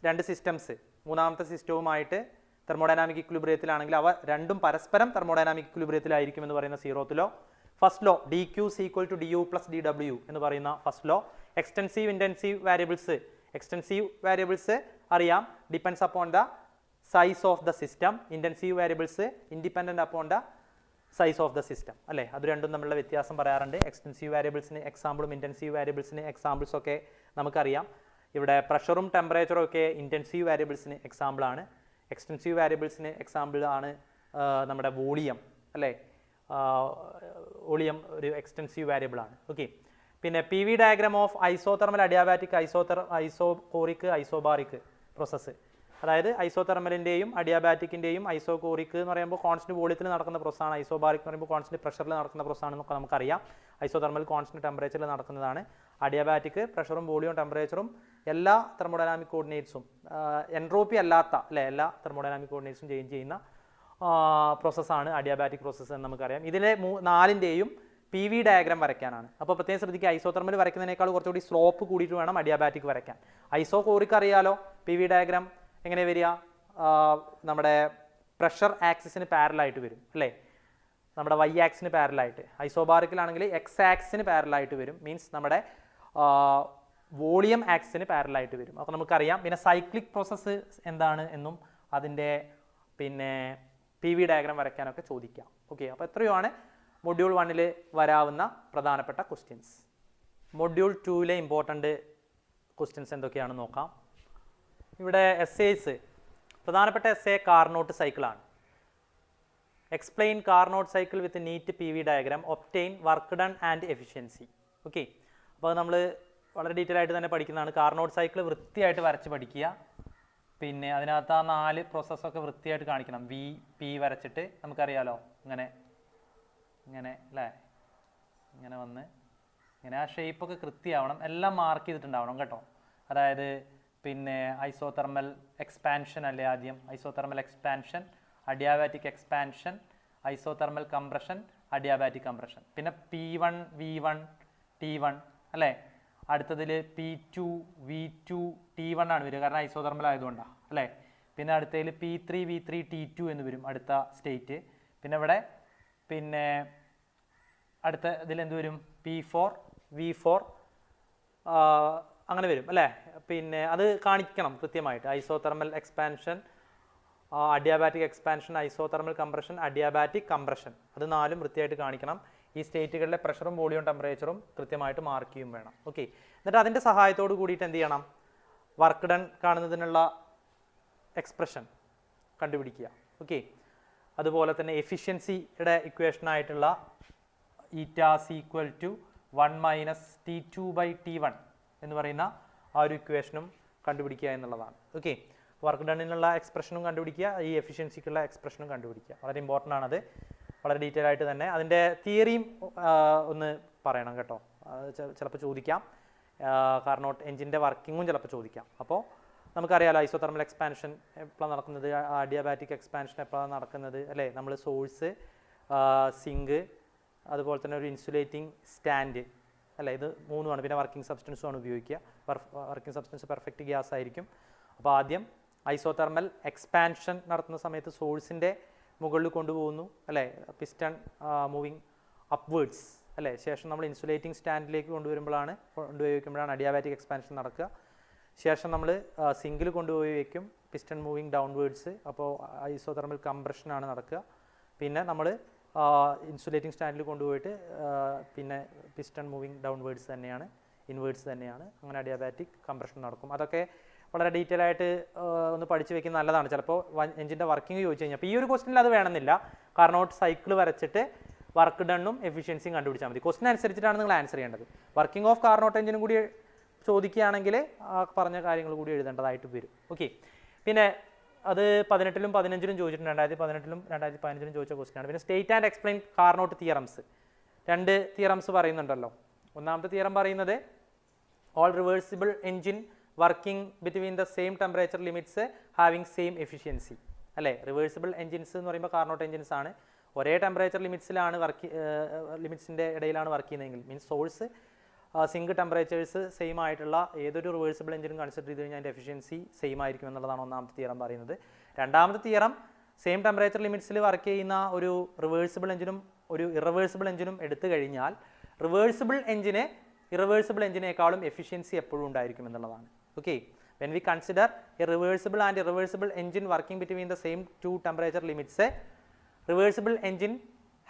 2 സിസ്റ്റംസ് മൂന്നാമത്തെ സിസ്റ്റവുമായിട്ട് തെർമോഡൈനാമിക് ഇക്വിലിബ്രിയത്തിലാണെങ്കിൽ അവ രണ്ടും പരസ്പരം തെർമോഡൈനാമിക് ഇക്വിലിബ്രിയത്തിലായിരിക്കും എന്ന് പറയുന്ന 0th law. First law dQ = du + dW എന്ന് പറയുന്ന first law. Extensive intensive variables, extensive variables അറിയാം, depends upon the size of the system. Intensive variables independent upon the size of the system അല്ലേ? അത് രണ്ടും തമ്മിലുള്ള വ്യത്യാസം പറയാറുണ്ട്. എക്സ്റ്റെൻസീവ് വാരിയബിൾസിന് എക്സാമ്പിളും ഇൻറ്റൻസീവ് വാരിയബിൾസിന് എക്സാമ്പിൾസ് ഒക്കെ നമുക്കറിയാം. ഇവിടെ പ്രഷറും ടെമ്പറേച്ചറും ഒക്കെ ഇൻറ്റൻസീവ് വാരിയബിൾസിന് എക്സാമ്പിളാണ്. എക്സ്റ്റെൻസീവ് വാരിയബിൾസിന് എക്സാമ്പിൾ ആണ് നമ്മുടെ വോളിയം അല്ലേ? വോളിയം ഒരു എക്സ്റ്റെൻസീവ് വാരിയബിൾ ആണ്. ഓക്കെ. പിന്നെ PV diagram of isothermal adiabatic isochoric isobaric process, അതായത് ഐസോതെർമലിൻ്റെയും അഡിയാബാറ്റിക്കിൻ്റെയും ഐസോകോറിക് എന്ന് പറയുമ്പോൾ കോൺസ്റ്റന്റ് വോളിയത്തിൽ നടക്കുന്ന പ്രോസസ്സാണ്. ഐസോബാറിക് എന്ന് പറയുമ്പോൾ കോൺസ്റ്റന്റ് പ്രഷറിൽ നടക്കുന്ന പ്രോസസ്സാണെന്നൊക്കെ നമുക്കറിയാം. ഐസോതെർമൽ കോൺസ്റ്റന്റ് ടെമ്പറേച്ചറിൽ നടക്കുന്നതാണ്. അഡിയാബാറ്റിക് പ്രഷറും വോളിയവും ടെമ്പറേച്ചറും എല്ലാ തെർമോഡൈനാമിക് കോർഡിനേറ്റ്സും എൻട്രോപ്പി അല്ലാത്ത അല്ലേ എല്ലാ തെർമോഡൈനാമിക് കോർഡിനേറ്റ്സും ചേഞ്ച് ചെയ്യുന്ന പ്രോസസ്സാണ് അഡിയാബാറ്റിക് പ്രോസസ്സ് എന്ന് നമുക്കറിയാം. ഇതിലെ 4ൻ്റെയും PV ഡയഗ്രാം വരയ്ക്കാനാണ്. അപ്പോൾ പ്രത്യേകം ശ്രദ്ധിക്കുക, ഐസോതെർമൽ വരയ്ക്കുന്നതിനേക്കാൾ കുറച്ചുകൂടി സ്ലോപ്പ് കൂടിയിട്ട് വേണം അഡിയാബാറ്റിക് വരയ്ക്കാൻ. ഐസോകോറിക് അറിയാലോ, PV ഡയഗ്രാം എങ്ങനെ വരിക, നമ്മുടെ പ്രഷർ ആക്സിസിന് പാരലായിട്ട് വരും അല്ലേ? നമ്മുടെ Y ആക്സിന് പാരലായിട്ട്. ഐസോബാറിക്കിലാണെങ്കിൽ X ആക്സിന് പാരലായിട്ട് വരും, മീൻസ് നമ്മുടെ വോളിയം ആക്സിന് പാരലായിട്ട് വരും. അപ്പോൾ നമുക്കറിയാം. പിന്നെ സൈക്ലിക് പ്രോസസ്സ് എന്താണ് എന്നും അതിൻ്റെ പിന്നെ PV ഡയഗ്രാം വരയ്ക്കാനൊക്കെ ചോദിക്കാം. ഓക്കെ. അപ്പോൾ എത്രയുമാണ് മൊഡ്യൂൾ 1 വരാവുന്ന പ്രധാനപ്പെട്ട ക്വസ്റ്റ്യൻസ്. മൊഡ്യൂൾ 2 ഇമ്പോർട്ടൻ്റ് ക്വസ്റ്റ്യൻസ് എന്തൊക്കെയാണെന്ന് നോക്കാം. ഇവിടെ എസ്സേസ്, പ്രധാനപ്പെട്ട എസ്സേ കാർനോട്ട് സൈക്കിളാണ്. Explain Carnot cycle with neat PV diagram, obtain work done and efficiency. Okay. അപ്പോൾ അത് നമ്മൾ വളരെ ഡീറ്റെയിൽ ആയിട്ട് തന്നെ പഠിക്കുന്നതാണ്. കാർനോട്ട് സൈക്കിൾ വൃത്തിയായിട്ട് വരച്ച് പഠിക്കുക. പിന്നെ അതിനകത്ത് ആ 4 പ്രോസസ്സൊക്കെ വൃത്തിയായിട്ട് കാണിക്കണം. P വരച്ചിട്ട് നമുക്കറിയാലോ, ഇങ്ങനെ അല്ലേ, ഇങ്ങനെ വന്ന് ഇങ്ങനെ ആ ഷേപ്പൊക്കെ കൃത്യമാവണം, എല്ലാം മാർക്ക് ചെയ്തിട്ടുണ്ടാവണം കേട്ടോ. അതായത് പിന്നെ ഐസോതെർമൽ എക്സ്പാൻഷൻ അല്ലേ ആദ്യം, isothermal expansion, adiabatic expansion, isothermal compression, adiabatic compression. പിന്നെ P1 V1 T1 അല്ലേ? അടുത്തതിൽ P2 V2 T1 ആണ് വരിക, കാരണം ഐസോതെർമൽ ആയതുകൊണ്ടാണ് അല്ലേ? പിന്നെ അടുത്തതിൽ P3 V3 T2 എന്ന് വരും അടുത്ത സ്റ്റേറ്റ്. പിന്നെ ഇവിടെ പിന്നെ അടുത്ത ഇതിൽ എന്ത് വരും, P4 V4 അങ്ങനെ വരും അല്ലേ? പിന്നെ അത് കാണിക്കണം കൃത്യമായിട്ട്. Isothermal expansion, adiabatic expansion, isothermal compression, adiabatic compression, അത് 4ഉം വൃത്തിയായിട്ട് കാണിക്കണം. ഈ സ്റ്റേറ്റുകളിലെ പ്രഷറും വോളിയം ടെമ്പറേച്ചറും കൃത്യമായിട്ട് മാർക്ക് ചെയ്യും വേണം. ഓക്കെ. എന്നിട്ട് അതിൻ്റെ സഹായത്തോട് കൂടിയിട്ട് എന്ത് ചെയ്യണം, വർക്ക് ഡൺ കാണുന്നതിനുള്ള എക്സ്പ്രഷൻ കണ്ടുപിടിക്കുക. ഓക്കെ. അതുപോലെ തന്നെ എഫിഷ്യൻസിയുടെ ഇക്വേഷനായിട്ടുള്ള ഈറ്റാസ് ഈക്വൽ ടു 1 - T2/T1 എന്ന് പറയുന്ന ആ ഒരു ഇക്വേഷനും കണ്ടുപിടിക്കുക എന്നുള്ളതാണ്. ഓക്കെ. വർക്ക് ഡണ്ണിനുള്ള എക്സ്പ്രഷനും കണ്ടുപിടിക്കുക, ഈ എഫിഷ്യൻസിക്കുള്ള എക്സ്പ്രഷനും കണ്ടുപിടിക്കുക. വളരെ ഇമ്പോർട്ടൻ്റ് ആണത്. വളരെ ഡീറ്റെയിൽ ആയിട്ട് തന്നെ അതിൻ്റെ തിയറിയും ഒന്ന് പറയണം കേട്ടോ. ചിലപ്പോൾ ചോദിക്കാം. കാർനോട്ട് എഞ്ചിൻ്റെ വർക്കിങ്ങും ചിലപ്പോൾ ചോദിക്കാം. അപ്പോൾ നമുക്കറിയാലോ ഐസോതെർമൽ എക്സ്പാൻഷൻ എപ്പോഴാണ് നടക്കുന്നത്, അഡിയാബാറ്റിക് എക്സ്പാൻഷൻ എപ്പോഴാണ് നടക്കുന്നത് അല്ലേ. നമ്മൾ സോഴ്സ്, സിങ്ക്, അതുപോലെ തന്നെ ഒരു ഇൻസുലേറ്റിംഗ് സ്റ്റാൻഡ് അല്ലേ, ഇത് മൂന്നുമാണ്. പിന്നെ വർക്കിംഗ് സബ്സ്റ്റൻസുമാണ് ഉപയോഗിക്കുക. വർക്കിംഗ് സബ്സ്റ്റൻസ് പെർഫെക്റ്റ് ഗ്യാസ് ആയിരിക്കും. അപ്പോൾ ആദ്യം ഐസോതെർമൽ എക്സ്പാൻഷൻ നടത്തുന്ന സമയത്ത് സോഴ്സിൻ്റെ മുകളിൽ കൊണ്ടുപോകുന്നു അല്ലേ, പിസ്റ്റൺ മൂവിങ് അപ്വേർഡ്സ് അല്ലേ. ശേഷം നമ്മൾ ഇൻസുലേറ്റിംഗ് സ്റ്റാൻഡിലേക്ക് കൊണ്ടുപോയി വയ്ക്കുമ്പോഴാണ് അഡിയാബാറ്റിക് എക്സ്പാൻഷൻ നടക്കുക. ശേഷം നമ്മൾ സിങ്കിൽ കൊണ്ടുപോയി വയ്ക്കും, പിസ്റ്റൺ മൂവിങ് ഡൗൺവേർഡ്സ്, അപ്പോൾ ഐസോതെർമൽ കംപ്രഷനാണ് നടക്കുക. പിന്നെ നമ്മൾ ഇൻസുലേറ്റിംഗ് സ്റ്റാൻഡിൽ കൊണ്ടുപോയിട്ട് പിന്നെ പിസ്റ്റൺ മൂവിങ് ഡൗൺവേർഡ്സ് തന്നെയാണ്, ഇൻവേർഡ്സ് തന്നെയാണ്. അങ്ങനെ അഡിയാബാറ്റിക് കംപ്രഷൻ നടക്കും. അതൊക്കെ വളരെ ഡീറ്റെയിൽ ആയിട്ട് ഒന്ന് പഠിച്ചു വെക്കുന്നത് നല്ലതാണ്. ചിലപ്പോൾ എഞ്ചിൻ്റെ വർക്കിംഗ് ചോദിച്ചു കഴിഞ്ഞാൽ, അപ്പോൾ ഈ ഒരു ക്വസ്റ്റിനിൽ അത് വേണമെന്നില്ല. കാർനോട്ട് സൈക്കിൾ വരച്ചിട്ട് വർക്ക് ഡണ്ണും എഫിഷ്യൻസിയും കണ്ടുപിടിച്ചാൽ മതി. ക്വസ്റ്റിന് അനുസരിച്ചിട്ടാണ് നിങ്ങൾ ആൻസർ ചെയ്യേണ്ടത്. വർക്കിംഗ് ഓഫ് കാർനോട്ട് എഞ്ചിനും കൂടി ചോദിക്കുകയാണെങ്കിൽ ആ പറഞ്ഞ കാര്യങ്ങൾ കൂടി എഴുതേണ്ടതായിട്ട് വരും. ഓക്കെ. പിന്നെ അത് 18-ലും 15-ലും ചോദിച്ചിട്ടുണ്ട്. 2018-ലും 2015-ലും ചോദിച്ച ക്വസ്റ്റിനാണ്. പിന്നെ state and explain Carnot theorems. 2 theorems പറയുന്നുണ്ടല്ലോ. ഒന്നാമത്തെ തിയറം പറയുന്നത് all reversible engine working between the same temperature limits having same efficiency അല്ലേ. റിവേഴ്സിബിൾ എഞ്ചിൻസ് എന്ന് പറയുമ്പോൾ കാർനോട്ട് എഞ്ചിൻസ് ആണ്. ഒരേ ടെമ്പറേച്ചർ ലിമിറ്റ്സിലാണ് ലിമിറ്റ്സിൻ്റെ ഇടയിലാണ് വർക്ക് ചെയ്യുന്നതെങ്കിൽ, means source sink temperatures same ആയിട്ടുള്ള ഏതൊരു റിവേഴ്സിബിൾ എഞ്ചിനും കൺസിഡർ ചെയ്ത് കഴിഞ്ഞാൽ അതിൻ്റെ എഫിഷ്യൻസി സെയിം ആയിരിക്കും എന്നുള്ളതാണ് ഒന്നാമത്തെ തിയറം പറയുന്നത്. രണ്ടാമത്തെ തിയറം സെയിം ടെമ്പറേച്ചർ ലിമിറ്റ്സിൽ വർക്ക് ചെയ്യുന്ന ഒരു റിവേഴ്സിബിൾ എഞ്ചിനും ഒരു ഇറവേഴ്സിബിൾ എഞ്ചിനും എടുത്തു കഴിഞ്ഞാൽ റിവേഴ്സിബിൾ എഞ്ചിനേക്കാളും എഫിഷ്യൻസി എപ്പോഴും ഉണ്ടായിരിക്കും എന്നുള്ളതാണ്. Okay. When we consider a reversible and irreversible engine working between the same 2 temperature limits, reversible engine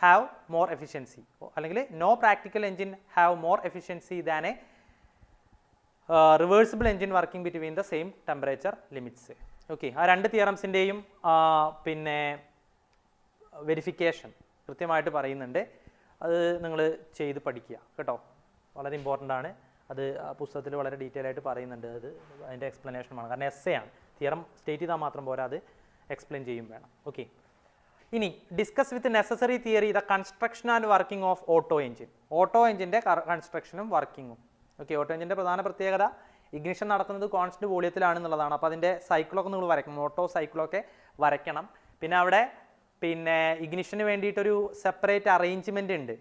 have more efficiency അല്ലെങ്കിൽ no practical engine have more efficiency than a reversible engine working between the same temperature limits. Okay. ആ 2 തിയറംസിൻ്റെയും പിന്നെ verification കൃത്യമായിട്ട് പറയുന്നുണ്ട്. അത് നിങ്ങൾ ചെയ്ത് പഠിക്കുക കേട്ടോ. വളരെ ഇമ്പോർട്ടൻ്റ് ആണ്. അത് പുസ്തകത്തിൽ വളരെ ഡീറ്റെയിൽ ആയിട്ട് പറയുന്നുണ്ട്. അത് അതിൻ്റെ എക്സ്പ്ലനേഷനുമാണ്. കാരണം എസ്സേ ആണ്. തിയറം സ്റ്റേറ്റ് ചെയ്താൽ മാത്രം പോരാ, അത് എക്സ്പ്ലെയിൻ ചെയ്യും വേണം. ഓക്കെ. ഇനി discuss with necessary theory the construction and working of auto engine. Auto എഞ്ചിൻ്റെ കൺസ്ട്രക്ഷനും വർക്കിങ്ങും. ഓക്കെ. ഓട്ടോ എഞ്ചിൻ്റെ പ്രധാന പ്രത്യേകത ഇഗ്നിഷൻ നടക്കുന്നത് കോൺസ്റ്റന്റ് വോളിയത്തിലാണെന്നുള്ളതാണ്. അപ്പോൾ അതിൻ്റെ സൈക്കിളൊക്കെ നിങ്ങൾ വരയ്ക്കണം, ഓട്ടോ സൈക്കിളൊക്കെ വരയ്ക്കണം. പിന്നെ അവിടെ പിന്നെ ഇഗ്നിഷന് വേണ്ടിയിട്ടൊരു സെപ്പറേറ്റ് അറേഞ്ച്മെൻ്റ് ഉണ്ട്.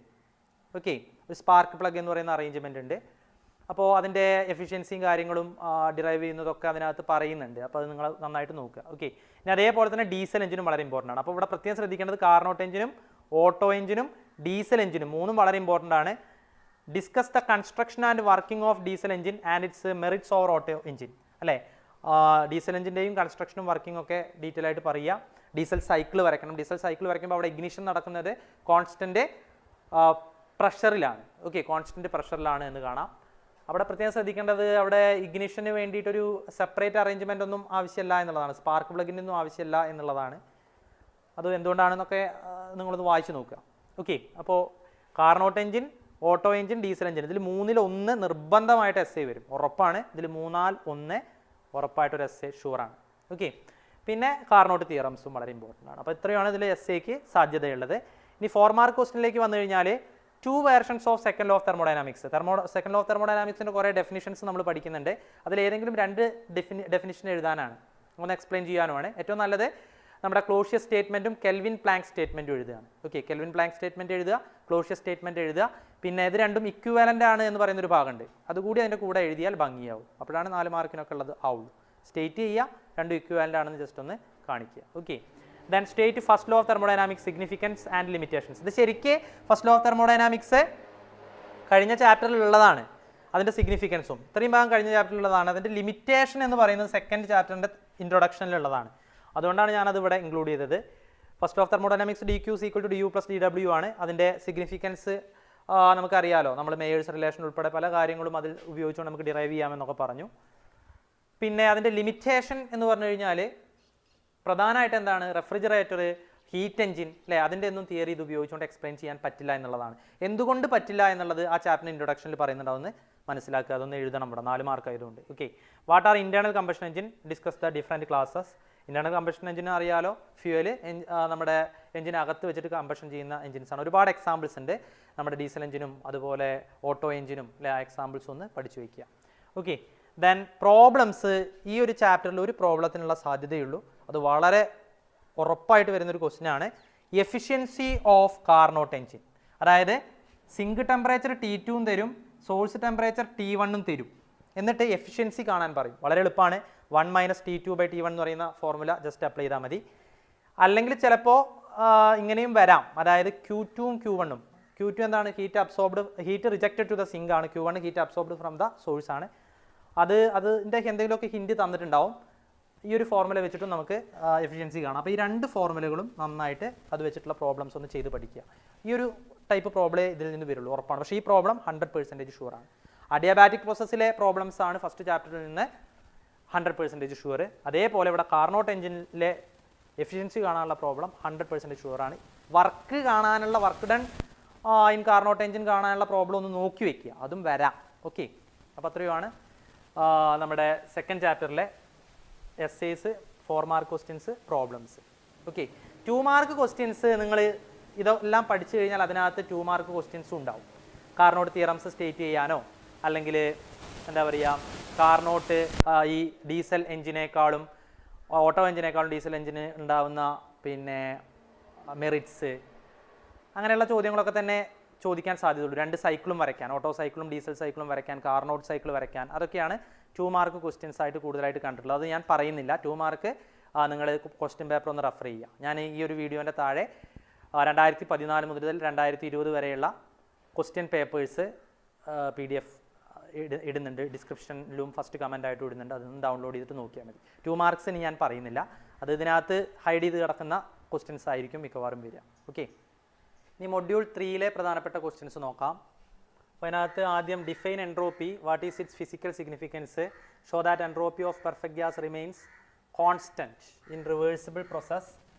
ഓക്കെ. ഒരു സ്പാർക്ക് പ്ലഗ് എന്ന് പറയുന്ന അറേഞ്ച്മെൻ്റ് ഉണ്ട്. അപ്പോൾ അതിൻ്റെ എഫിഷ്യൻസിയും കാര്യങ്ങളും ഡിറൈവ് ചെയ്യുന്നതൊക്കെ അതിനകത്ത് പറയുന്നുണ്ട്. അപ്പോൾ അത് നിങ്ങൾ നന്നായിട്ട് നോക്കുക. ഓക്കെ. ഇനി അതേപോലെ തന്നെ ഡീസൽ എഞ്ചിനും വളരെ ഇമ്പോർട്ടൻ്റ് ആണ്. അപ്പോൾ ഇവിടെ പ്രത്യേകം ശ്രദ്ധിക്കേണ്ടത് കാർനോട്ട് എഞ്ചിനും ഓട്ടോ എഞ്ചിനും ഡീസൽ എഞ്ചിനും മൂന്നും വളരെ ഇമ്പോർട്ടൻ്റ് ആണ്. Discuss the construction and working of diesel engine and it's merits over auto engine അല്ലേ. ഡീസൽ എഞ്ചിൻ്റെയും കൺസ്ട്രക്ഷനും വർക്കിംഗ് ഒക്കെ ഡീറ്റെയിൽ ആയിട്ട് പറയുക. ഡീസൽ സൈക്കിൾ വരയ്ക്കണം. ഡീസൽ സൈക്കിൾ വരയ്ക്കുമ്പോൾ അവിടെ ഇഗ്നിഷൻ നടക്കുന്നത് കോൺസ്റ്റന്റ് പ്രഷറിലാണ്. ഓക്കെ. കോൺസ്റ്റന്റ് പ്രഷറിലാണ് എന്ന് കാണാം. അവിടെ പ്രത്യേകം ശ്രദ്ധിക്കേണ്ടത് അവിടെ ഇഗ്നിഷന് വേണ്ടിയിട്ടൊരു സെപ്പറേറ്റ് അറേഞ്ച്മെൻ്റ് ഒന്നും ആവശ്യമില്ല എന്നുള്ളതാണ്. സ്പാർക്ക് പ്ലഗിൻ്റെ ഒന്നും ആവശ്യമില്ല എന്നുള്ളതാണ്. അത് എന്തുകൊണ്ടാണെന്നൊക്കെ നിങ്ങളൊന്ന് വായിച്ച് നോക്കുക. ഓക്കെ. അപ്പോൾ Carnot engine, auto engine, diesel engine ഇതിൽ 3-ൽ-1 നിർബന്ധമായിട്ട് എസ്സേ വരും, ഉറപ്പാണ്. ഇതിൽ 3-1 ഉറപ്പായിട്ടൊരു എസ്സേ ഷുവറാണ്. ഓക്കെ. പിന്നെ കാർനോട്ട് തിയറംസും വളരെ ഇമ്പോർട്ടൻ്റ് ആണ്. അപ്പോൾ ഇത്രയാണ് ഇതിൽ എസ്സേക്ക് സാധ്യതയുള്ളത്. ഇനി 4 മാർക്ക് ക്വസ്റ്റിനിലേക്ക് വന്നു കഴിഞ്ഞാൽ 2 versions of second law of thermodynamics. Second law of തെർമോഡൈനാമിക്സിൻ്റെ കുറേ ഡെഫിനിഷൻസ് നമ്മൾ പഠിക്കുന്നുണ്ട്. അതിലേതെങ്കിലും 2 ഡെഫിനിഷൻ എഴുതാനാണ്, ഒന്ന് എക്സ്പ്ലെയിൻ ചെയ്യാനുമാണ്. ഏറ്റവും നല്ലത് നമ്മുടെ ക്ലോഷ്യസ് സ്റ്റേറ്റ്മെൻറ്റും കെൽവിൻ പ്ലാങ്ക് സ്റ്റേറ്റ്മെൻറ്റും എഴുതുകയാണ്. ഓക്കെ. കെൽവിൻ പ്ലാങ്ക് സ്റ്റേറ്റ്മെൻറ്റ് എഴുതുക, ക്ലോഷ്യസ് സ്റ്റേറ്റ്മെൻറ്റ് എഴുതുക. പിന്നെ ഇത് രണ്ടും ഇക്വിവാലൻ്റ് ആണ് എന്ന് പറയുന്നൊരു ഭാഗമുണ്ട്. അതുകൂടി അതിൻ്റെ കൂടെ എഴുതിയാൽ ഭംഗിയാവും. അപ്പോഴാണ് 4 മാർക്കിനൊക്കെ ഉള്ളത് ആവുള്ളൂ. സ്റ്റേറ്റ് ചെയ്യുക, രണ്ടും ഇക്വിവാലൻ്റ് ആണെന്ന് ജസ്റ്റ് ഒന്ന് കാണിക്കുക. Okay. Then state first law of thermodynamics significance and limitations. ഇത് ശരിക്ക് ഫസ്റ്റ് ലോ ഓഫ് തെർമോഡൈനാമിക്സ് കഴിഞ്ഞ ചാപ്റ്ററിലുള്ളതാണ്. അതിൻ്റെ സിഗ്നിഫിക്കൻസും ഇത്രയും ഭാഗം കഴിഞ്ഞ ചാപ്റ്ററിലുള്ളതാണ്. അതിൻ്റെ ലിമിറ്റേഷൻ എന്ന് പറയുന്നത് സെക്കൻഡ് ചാപ്റ്ററിൻ്റെ ഇൻട്രൊഡക്ഷനിലുള്ളതാണ്. അതുകൊണ്ടാണ് ഞാനത് ഇവിടെ ഇൻക്ലൂഡ് ചെയ്തത്. First law of thermodynamics dQ = du + dW ആണ്. അതിൻ്റെ സിഗ്നിഫിക്കൻസ് നമുക്കറിയാലോ. നമ്മൾ മേയേഴ്സ് റിലേഷൻ ഉൾപ്പെടെ പല കാര്യങ്ങളും അതിൽ ഉപയോഗിച്ചുകൊണ്ട് നമുക്ക് ഡിറൈവ് ചെയ്യാമെന്നൊക്കെ പറഞ്ഞു. പിന്നെ അതിൻ്റെ ലിമിറ്റേഷൻ എന്ന് പറഞ്ഞു കഴിഞ്ഞാൽ പ്രധാനമായിട്ട് എന്താണ്, റെഫ്രിജറേറ്റർ, ഹീറ്റ് എഞ്ചിൻ അല്ലേ, അതിൻ്റെ ഒന്നും തിയറി ഇത് ഉപയോഗിച്ചുകൊണ്ട് എക്സ്പ്ലെയിൻ ചെയ്യാൻ പറ്റില്ല എന്നുള്ളതാണ്. എന്തുകൊണ്ട് പറ്റില്ല എന്നുള്ളത് ആ ചാപ്റ്ററിൻ്റെ ഇൻട്രൊഡക്ഷനിൽ പറയുന്നുണ്ടാവുമെന്ന് മനസ്സിലാക്കുക. അതൊന്ന് എഴുതണം ഇവിടെ, 4 മാർക്ക് ആയതുകൊണ്ട്. Okay. What are internal combustion engine, discuss the different classes, internal combustion engine അറിയാലോ, ഫ്യൂവൽ നമ്മുടെ എഞ്ചിനകത്ത് വെച്ചിട്ട് കമ്പഷൻ ചെയ്യുന്ന എഞ്ചിൻസാണ്. ഒരുപാട് എക്സാമ്പിൾസ് ഉണ്ട്, നമ്മുടെ ഡീസൽ എഞ്ചിനും അതുപോലെ ഓട്ടോ എഞ്ചിനും അല്ലെ. ആ എക്സാമ്പിൾസ് ഒന്ന് പഠിച്ചു വയ്ക്കുക. Okay, then problems. ഈ ഒരു ചാപ്റ്ററിൽ ഒരു പ്രോബ്ലത്തിനുള്ള സാധ്യതയുള്ളൂ, അത് വളരെ ഉറപ്പായിട്ട് വരുന്നൊരു ക്വസ്റ്റ്യൻ ആണ്. എഫിഷ്യൻസി ഓഫ് കാർനോട്ട് എഞ്ചിൻ, അതായത് സിങ്ക് ടെമ്പറേച്ചർ T2 തരും, സോഴ്സ് ടെമ്പറേച്ചർ T1 തരും, എന്നിട്ട് എഫിഷ്യൻസി കാണാൻ പറയും. വളരെ എളുപ്പമാണ്. 1 - T2/T1 എന്ന് പറയുന്ന ഫോർമുല ജസ്റ്റ് അപ്ലൈ ചെയ്താൽ മതി. അല്ലെങ്കിൽ ചിലപ്പോൾ ഇങ്ങനെയും വരാം, അതായത് Q2ഉം Q1ഉം. Q2 എന്താണ്? Heat absorbed, heat rejected to the sink ആണ്. Q1 heat absorbed from the source ആണ്. അതിൻ്റെ എന്തെങ്കിലുമൊക്കെ ഹിൻറ്റ് തന്നിട്ടുണ്ടാവും. ഈ ഒരു ഫോർമുല വെച്ചിട്ടും നമുക്ക് എഫിഷ്യൻസി കാണാം. അപ്പോൾ ഈ രണ്ട് ഫോർമുലകളും നന്നായിട്ട് അത് വെച്ചിട്ടുള്ള പ്രോബ്ലംസ് ഒന്ന് ചെയ്ത് പഠിക്കുക. ഈ ഒരു ടൈപ്പ് പ്രോബ്ലമേ ഇതിൽ നിന്ന് വരുള്ളൂ, ഉറപ്പാണ്. പക്ഷേ ഈ പ്രോബ്ലം 100% ഷുവറാണ്. അഡിയാബാറ്റിക് പ്രോസസ്സിലെ പ്രോബ്ലംസ് ആണ് ഫസ്റ്റ് ചാപ്റ്ററിൽ നിന്ന് 100% ഷുവർ. അതേപോലെ ഇവിടെ കാർനോട്ട് എഞ്ചിനിലെ എഫിഷ്യൻസി കാണാനുള്ള പ്രോബ്ലം 100% ഷുവറാണ്. വർക്ക് കാണാനുള്ള, work done in Carnot engine കാണാനുള്ള പ്രോബ്ലം ഒന്ന് നോക്കി വെക്കുക, അതും വരാം. ഓക്കെ, അപ്പോൾ അത്രയുമാണ് നമ്മുടെ സെക്കൻഡ് ചാപ്റ്ററിലെ essays, 4 mark questions, problems. Okay, 2 mark questions നിങ്ങൾ ഇതെല്ലാം പഠിച്ചു കഴിഞ്ഞാൽ അതിനകത്ത് 2 മാർക്ക് ക്വസ്റ്റ്യൻസും ഉണ്ടാവും. കാർനോട്ട് തിയറംസ് സ്റ്റേറ്റ് ചെയ്യാനോ, അല്ലെങ്കിൽ എന്താ പറയുക, കാർനോട്ട് ഈ ഡീസൽ എഞ്ചിനേക്കാളും ഓട്ടോ എഞ്ചിനേക്കാളും ഡീസൽ എഞ്ചിന് ഉണ്ടാവുന്ന പിന്നെ മെറിറ്റ്സ്, അങ്ങനെയുള്ള ചോദ്യങ്ങളൊക്കെ തന്നെ ചോദിക്കാൻ സാധ്യതയുള്ളൂ. 2 സൈക്കിളും വരയ്ക്കാൻ, ഓട്ടോ സൈക്കിളും ഡീസൽ സൈക്കിളും വരയ്ക്കാൻ, കാർനോട്ട് സൈക്കിൾ വരയ്ക്കാൻ, അതൊക്കെയാണ് 2 മാർക്ക് ക്വസ്റ്റ്യൻസ് ആയിട്ട് കൂടുതലായിട്ട് കണ്ടിട്ടുള്ളത്. അത് ഞാൻ പറയുന്നില്ല. 2 മാർക്ക് നിങ്ങൾ ക്വസ്റ്റ്യൻ പേപ്പർ ഒന്ന് റെഫർ ചെയ്യുക. ഞാൻ ഈ ഒരു വീഡിയോൻ്റെ താഴെ 2014 മുതൽ 2020 വരെയുള്ള ക്വസ്റ്റ്യൻ പേപ്പേഴ്സ് PDF ഇടുന്നുണ്ട്, ഡിസ്ക്രിപ്ഷനിലും ഫസ്റ്റ് കമൻ്റ് ആയിട്ട് ഇടുന്നുണ്ട്. അതൊന്ന് ഡൗൺലോഡ് ചെയ്തിട്ട് നോക്കിയാൽ മതി. 2 മാർക്സിന് ഞാൻ പറയുന്നില്ല, അത് ഇതിനകത്ത് ഹൈഡ് ചെയ്ത് കിടക്കുന്ന ക്വസ്റ്റ്യൻസ് ആയിരിക്കും മിക്കവാറും വരിക. ഓക്കെ, ഇനി മൊഡ്യൂൾ 3 പ്രധാനപ്പെട്ട ക്വസ്റ്റ്യൻസ് നോക്കാം. അപ്പോൾ അതിനകത്ത് ആദ്യം define entropy, what is it's physical significance, show that entropy of perfect gas remains constant in reversible process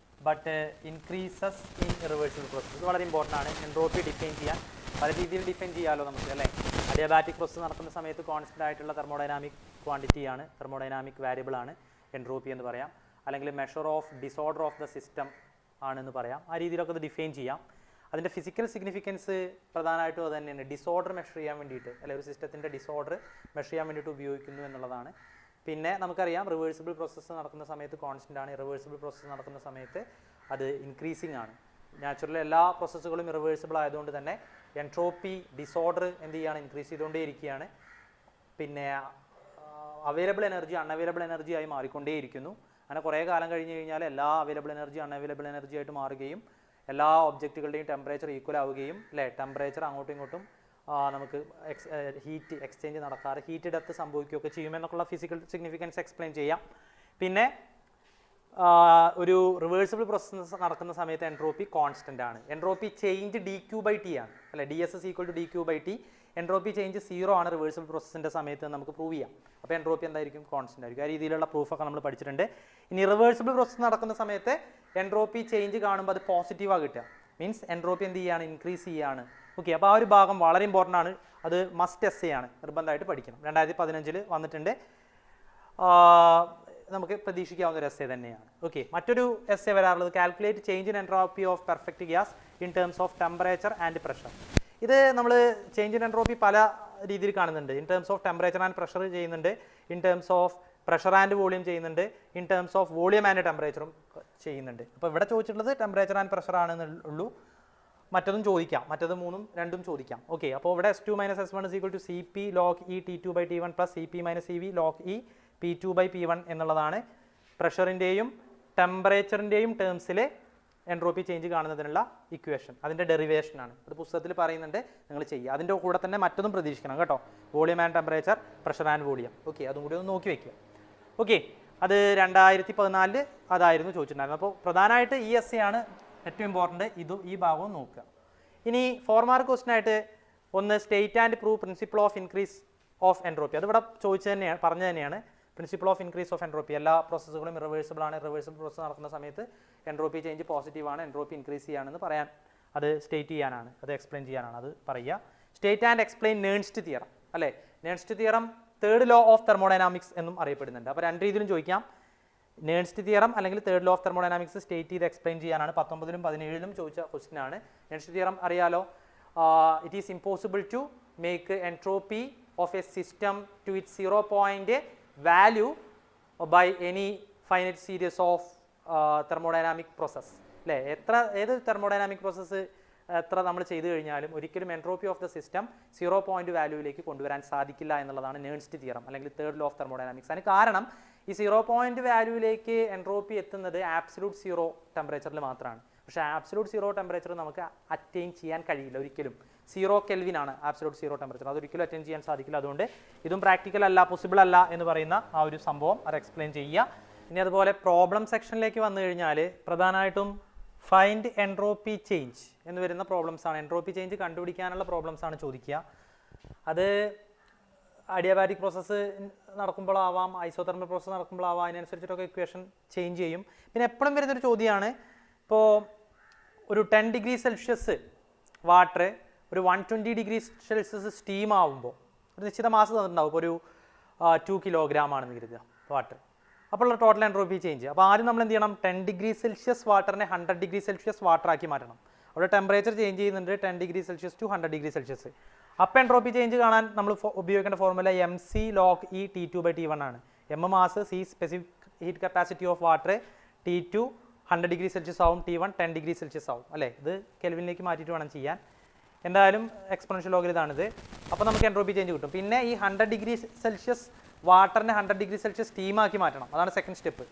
but increases in irreversible process. ഇത് വളരെ ഇമ്പോർട്ടൻ്റ് ആണ്. എൻട്രോപ്പി ഡിഫൈൻ ചെയ്യാൻ പല രീതിയിൽ ഡിഫൈൻ ചെയ്യാമല്ലോ നമുക്ക്, അല്ലേ. അഡിയാബാറ്റിക് പ്രോസസ് നടക്കുന്ന സമയത്ത് കോൺസ്റ്റൻ്റ് ആയിട്ടുള്ള തെർമോഡൈനാമിക് ക്വാണ്ടിറ്റിയാണ്, തെർമോഡൈനാമിക് വേരിയബിൾ ആണ് എൻട്രോപ്പി എന്ന് പറയാം. അല്ലെങ്കിൽ measure of disorder of the system ആണെന്ന് പറയാം. ആ രീതിയിലൊക്കെ ഇത് ഡിഫൈൻ ചെയ്യാം. അതിൻ്റെ ഫിസിക്കൽ സിഗ്നിഫിക്കൻസ് പ്രധാനമായിട്ടും അത് തന്നെയാണ്, ഡിസോർഡർ മെഷർ ചെയ്യാൻ വേണ്ടിയിട്ട്, അല്ലെങ്കിൽ ഒരു സിസ്റ്റത്തിൻ്റെ ഡിസോർഡർ മെഷർ ചെയ്യാൻ വേണ്ടിയിട്ട് ഉപയോഗിക്കുന്നു എന്നുള്ളതാണ്. പിന്നെ നമുക്കറിയാം റിവേഴ്സിബിൾ പ്രോസസ്സ് നടക്കുന്ന സമയത്ത് കോൺസ്റ്റൻ്റ് ആണ്, ഇറിവേഴ്സിബിൾ പ്രോസസ്സ് നടക്കുന്ന സമയത്ത് അത് ഇൻക്രീസിങ് ആണ്. നാച്ചുറലി എല്ലാ പ്രോസസ്സുകളും ഇറിവേഴ്സിബിൾ ആയതുകൊണ്ട് തന്നെ എൻട്രോപ്പി ഡിസോർഡർ എന്ത് ചെയ്യുകയാണ്, ഇൻക്രീസ് ചെയ്തുകൊണ്ടേയിരിക്കുകയാണ്. പിന്നെ അവൈലബിൾ എനർജി അൺഅവൈലബിൾ എനർജി ആയി മാറിക്കൊണ്ടേയിരിക്കുന്നു. അങ്ങനെ കുറേ കാലം കഴിഞ്ഞ് കഴിഞ്ഞാൽ എല്ലാ അവൈലബിൾ എനർജി അൺഅവൈലബിൾ എനർജി ആയിട്ട് മാറുകയും എല്ലാ ഒബ്ജക്റ്റുകളുടെയും ടെമ്പറേച്ചർ ഈക്വൽ ആവുകയും, അല്ലേ, ടെമ്പറേച്ചർ അങ്ങോട്ടും ഇങ്ങോട്ടും നമുക്ക് ഹീറ്റ് എക്സ്ചേഞ്ച് നടക്കാറ്, ഹീറ്റ് ഡെത്ത് സംഭവിക്കുകയൊക്കെ ചെയ്യുമെന്നൊക്കെയുള്ള ഫിസിക്കൽ സിഗ്നിഫിക്കൻസ് എക്സ്പ്ലെയിൻ ചെയ്യാം. പിന്നെ ഒരു റിവേഴ്സിബിൾ പ്രോസസ്സ് നടക്കുന്ന സമയത്ത് എൻട്രോപ്പി കോൺസ്റ്റൻ്റ് ആണ്. എൻട്രോപ്പി ചേഞ്ച് dQ/T ആണ്, അല്ലെ. DS = dQ/T. എൻട്രോപ്പി ചേഞ്ച് 0 ആണ് റിവേഴ്സിബിൾ പ്രോസസ്സിൻ്റെ സമയത്ത് നമുക്ക് പ്രൂവ് ചെയ്യാം. അപ്പോൾ എൻട്രോപ്പി എന്തായിരിക്കും, കോൺസ്റ്റൻ്റ് ആയിരിക്കും. ആ രീതിയിലുള്ള പ്രൂഫൊക്കെ നമ്മൾ പഠിച്ചിട്ടുണ്ട്. ഇനി റിവേഴ്സിബിൾ പ്രോസസ്സ് നടക്കുന്ന സമയത്ത് എൻട്രോപ്പി ചേഞ്ച് കാണുമ്പോൾ അത് പോസിറ്റീവാണ് കിട്ടുക, മീൻസ് എൻട്രോപ്പി എന്ത് ചെയ്യുകയാണ്, ഇൻക്രീസ് ചെയ്യുകയാണ്. ഓക്കെ, അപ്പോൾ ആ ഒരു ഭാഗം വളരെ ഇമ്പോർട്ടൻ്റ് ആണ്. അത് മസ്റ്റ് എസ്സേ ആണ്, നിർബന്ധമായിട്ട് പഠിക്കണം. 2015 വന്നിട്ടുണ്ട്, നമുക്ക് പ്രതീക്ഷിക്കാവുന്ന ഒരു എസ്സേ തന്നെയാണ്. ഓക്കെ, മറ്റൊരു എസ്സേ വരാറുള്ളത് calculate change in entropy of perfect gas in terms of temperature and pressure. ഇത് നമ്മൾ ചേഞ്ച് ഇൻ എൻട്രോപ്പി പല രീതിയിൽ കാണുന്നുണ്ട്. In terms of temperature and pressure ചെയ്യുന്നുണ്ട്, in terms of pressure and volume ചെയ്യുന്നുണ്ട്, in terms of volume and ടെമ്പറേച്ചറും ചെയ്യുന്നുണ്ട്. അപ്പോൾ ഇവിടെ ചോദിച്ചിട്ടുള്ളത് ടെമ്പറേച്ചർ ആൻഡ് പ്രഷർ ആണെന്നുള്ളൂ, മറ്റതും ചോദിക്കാം, മറ്റത് രണ്ടും ചോദിക്കാം. ഓക്കെ, അപ്പോൾ ഇവിടെ S2 - S1 = Cp log E T2/T1 + Cp - Cv log E P2/P1 എന്നുള്ളതാണ് പ്രഷറിൻ്റെയും ടെമ്പറേച്ചറിൻ്റെയും ടേംസിൽ എൻട്രോപ്പി ചേഞ്ച് കാണുന്നതിനുള്ള ഇക്വേഷൻ. അതിൻ്റെ ഡെറിവേഷനാണ്, അത് പുസ്തകത്തിൽ പറയുന്നുണ്ട്, നിങ്ങൾ ചെയ്യുക. അതിൻ്റെ കൂടെ തന്നെ മറ്റൊന്നും പ്രതീക്ഷിക്കണം കേട്ടോ, volume and temperature, pressure and volume. Okay, അതും കൂടി ഒന്ന് നോക്കി വയ്ക്കുക. ഓക്കെ, അത് 2014 അതായിരുന്നു ചോദിച്ചിട്ടുണ്ടായിരുന്നത്. അപ്പോൾ പ്രധാനമായിട്ട് ഈ എസ്സേ ആണ് ഏറ്റവും ഇമ്പോർട്ടൻ്റ്. ഈ ഭാഗവും നോക്കുക. ഇനി 4 മാർക്ക് ക്വസ്റ്റ്യൻ ആയിട്ട് ഒന്ന് state and prove principle of increase of entropy. അത് ഇവിടെ ചോദിച്ചു തന്നെയാണ്, പറഞ്ഞു തന്നെയാണ്. Principle of increase of entropy, എല്ലാ പ്രോസസ്സുകളും ഇറിവേഴ്സിബിൾ ആണ്. ഇറിവേഴ്സിബിൾ പ്രോസസ്സ് നടക്കുന്ന സമയത്ത് എൻട്രോപ്പി ചേഞ്ച് പോസിറ്റീവ് ആണ്, എൻട്രോപ്പി ഇൻക്രീസ് ചെയ്യാണെന്ന് പറയാൻ, അത് സ്റ്റേറ്റ് ചെയ്യാനാണ്, അത് എക്സ്പ്ലെയിൻ ചെയ്യാനാണ് അത് പറയുക. State and explain Nernst theorem, അല്ലേ. Nernst theorem 3rd law of thermodynamics എന്നും അറിയപ്പെടുന്നുണ്ട്. അപ്പോൾ 2 രീതിയിലും ചോദിക്കാം. നേൺസ്റ്റ് തിയറം അല്ലെങ്കിൽ third law of thermodynamics state ചെയ്ത് എക്സ്പ്ലെയിൻ ചെയ്യാനാണ് 19ലും 17ലും ചോദിച്ച ക്വസ്റ്റ്യൻ ആണ്. നേൺസ്റ്റ് തിയറം അറിയാലോ, it is impossible to make entropy of A system to its 0 point value by any finite series of thermodynamic process അല്ലേ. ഏത് thermodynamic process എത്ര നമ്മൾ ചെയ്തു കഴിഞ്ഞാലും ഒരിക്കലും entropy of the system 0 point വാല്യൂവിലേക്ക് കൊണ്ടുവരാൻ സാധിക്കില്ല എന്നുള്ളതാണ് നേൺസ്റ്റ് തിയറം അല്ലെങ്കിൽ തേർഡ് ലോ ഓഫ് തെർമോഡൈനാമിക്സ്. അതിന് കാരണം ഈ 0 പോയിന്റ് വാല്യൂവിലേക്ക് എൻട്രോപ്പി എത്തുന്നത് ആബ്സലൂട്ട് 0 ടെമ്പറേച്ചറിൽ മാത്രമാണ്. പക്ഷേ ആബ്സലൂട്ട് 0 ടെമ്പറേച്ചർ നമുക്ക് അറ്റൈൻ ചെയ്യാൻ കഴിയില്ല ഒരിക്കലും. 0 കെൽവിൻ ആണ് ആബ്സലൂട്ട് 0 ടെമ്പറേച്ചർ, അതൊരിക്കലും അറ്റൈൻ ചെയ്യാൻ സാധിക്കില്ല. അതുകൊണ്ട് ഇതും പ്രാക്ടിക്കൽ അല്ല, പോസിബിൾ അല്ല എന്ന് പറയുന്ന ആ ഒരു സംഭവം അത് എക്സ്പ്ലെയിൻ ചെയ്യുക. ഇനി അതുപോലെ പ്രോബ്ലം സെക്ഷനിലേക്ക് വന്നു കഴിഞ്ഞാൽ പ്രധാനമായിട്ടും ഫൈൻഡ് എൻട്രോപ്പി ചേഞ്ച് എന്ന് വരുന്ന പ്രോബ്ലംസ് ആണ്. എൻട്രോപ്പി ചേഞ്ച് കണ്ടുപിടിക്കാനുള്ള പ്രോബ്ലംസ് ആണ് ചോദിക്കുക. അത് adiabatic process നടക്കുമ്പോഴാവാം, isothermal process നടക്കുമ്പോഴാവാം, അതിനനുസരിച്ചിട്ടൊക്കെ equation change ചെയ്യും. പിന്നെ എപ്പോഴും വരുന്നൊരു ചോദ്യമാണ്, ഇപ്പോൾ ഒരു 10 ഡിഗ്രി സെൽഷ്യസ് വാട്ടർ ഒരു 120 ഡിഗ്രി സെൽഷ്യസ് സ്റ്റീം ആവുമ്പോൾ ഒരു നിശ്ചിത മാസം തന്നിട്ടുണ്ടാവും. ഇപ്പോൾ ഒരു 2 കിലോഗ്രാം ആണെന്ന് കരുതുക വാട്ടർ. അപ്പോൾ ഉള്ള ടോട്ടൽ എൻട്രോപ്പി ചേഞ്ച്. അപ്പോൾ ആദ്യം നമ്മൾ എന്ത് ചെയ്യണം, 10 degree Celsius വാട്ടറിനെ 100 degree Celsius water ആക്കി മാറ്റണം. അവിടെ ടെമ്പറേച്ചർ ചേഞ്ച് ചെയ്യുന്നുണ്ട് 10 degree Celsius to 100 degree Celsius. അപ്പോൾ എൻട്രോപ്പി ചേഞ്ച് കാണാൻ നമ്മൾ ഉപയോഗിക്കേണ്ട formula MC log E T2/T1 ആണ്. M mass, C specific heat capacity of water, T2 100 degree Celsius ആവും, T1 10 ഡിഗ്രി സെൽഷ്യസ് ആവും അല്ലേ. ഇത് കെൽവിനിലേക്ക് മാറ്റിയിട്ട് വേണം ചെയ്യാൻ. എന്തായാലും എക്സ്പോണൻഷ്യൽ ലോഗിൽ ഇതാണിത്. അപ്പോൾ നമുക്ക് എൻട്രോപ്പി ചേഞ്ച് കിട്ടും. പിന്നെ ഈ 100 ഡിഗ്രി സെൽഷ്യസ് വാട്ടറിനെ 100 ഡിഗ്രി സെൽഷ്യസ് സ്റ്റീമാക്കി മാറ്റണം. അതാണ് സെക്കൻഡ് സ്റ്റെപ്പ്.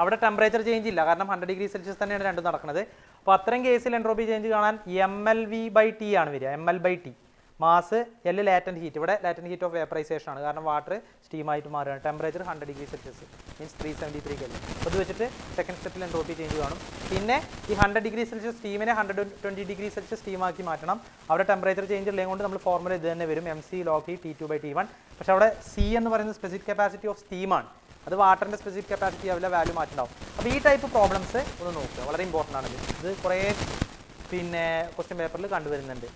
അവിടെ ടെമ്പറേച്ചർ ചേഞ്ച് ഇല്ല, കാരണം 100 ഡിഗ്രി സെൽഷ്യസ് തന്നെയാണ് രണ്ടും നടക്കുന്നത്. അപ്പോൾ അത്രയും കേസിൽ എൻട്രോപ്പി ചേഞ്ച് കാണാൻ MLV/T ആണ് വരിക. ML/T mass, L latent heat. ഇവിടെ ലാറ്റൻറ്റ് ഹീറ്റ് ഓഫ് വേപ്പറൈസേഷൻ ആണ്, കാരണം വാട്ടർ സ്റ്റീമായിട്ട് മാറുകയാണ്. Temperature 100 degree Celsius means 373 kelvin. അപ്പോൾ ഇത് വെച്ചിട്ട് സെക്കൻഡ് സ്റ്റെപ്പിൽ എൻട്രോപ്പി ചേഞ്ച് കാണും. പിന്നെ ഈ 100 ഡിഗ്രി സെൽഷ്യസ് സ്റ്റീമിനെ 120 ഡിഗ്രി സെൽഷ്യസ് സ്റ്റീമാക്കി മാറ്റണം. അവിടെ ടെമ്പറേച്ചർ ചേഞ്ച് ഉള്ളത് കൊണ്ട് നമ്മൾ ഫോർമുല ഇത് തന്നെ വരും, MC log E T2/T1. പക്ഷേ അവിടെ C എന്ന് പറയുന്നത് സ്പെസിഫിക് കപ്പാസിറ്റി ഓഫ് സ്റ്റീമാണ്, അത് വാട്ടറിൻ്റെ സ്പെസിഫിക് കപ്പാസിറ്റി ആവില്ല, വാല്യൂ മാറ്റുണ്ടാവും. അപ്പോൾ ഈ ടൈപ്പ് പ്രോബ്ലംസ് ഒന്ന് നോക്കുക, വളരെ ഇമ്പോർട്ടൻ്റ് ആണ്. ഇത് കുറേ പിന്നെ ക്വസ്റ്റ്യൻ പേപ്പറിൽ കണ്ടുവരുന്നുണ്ട്.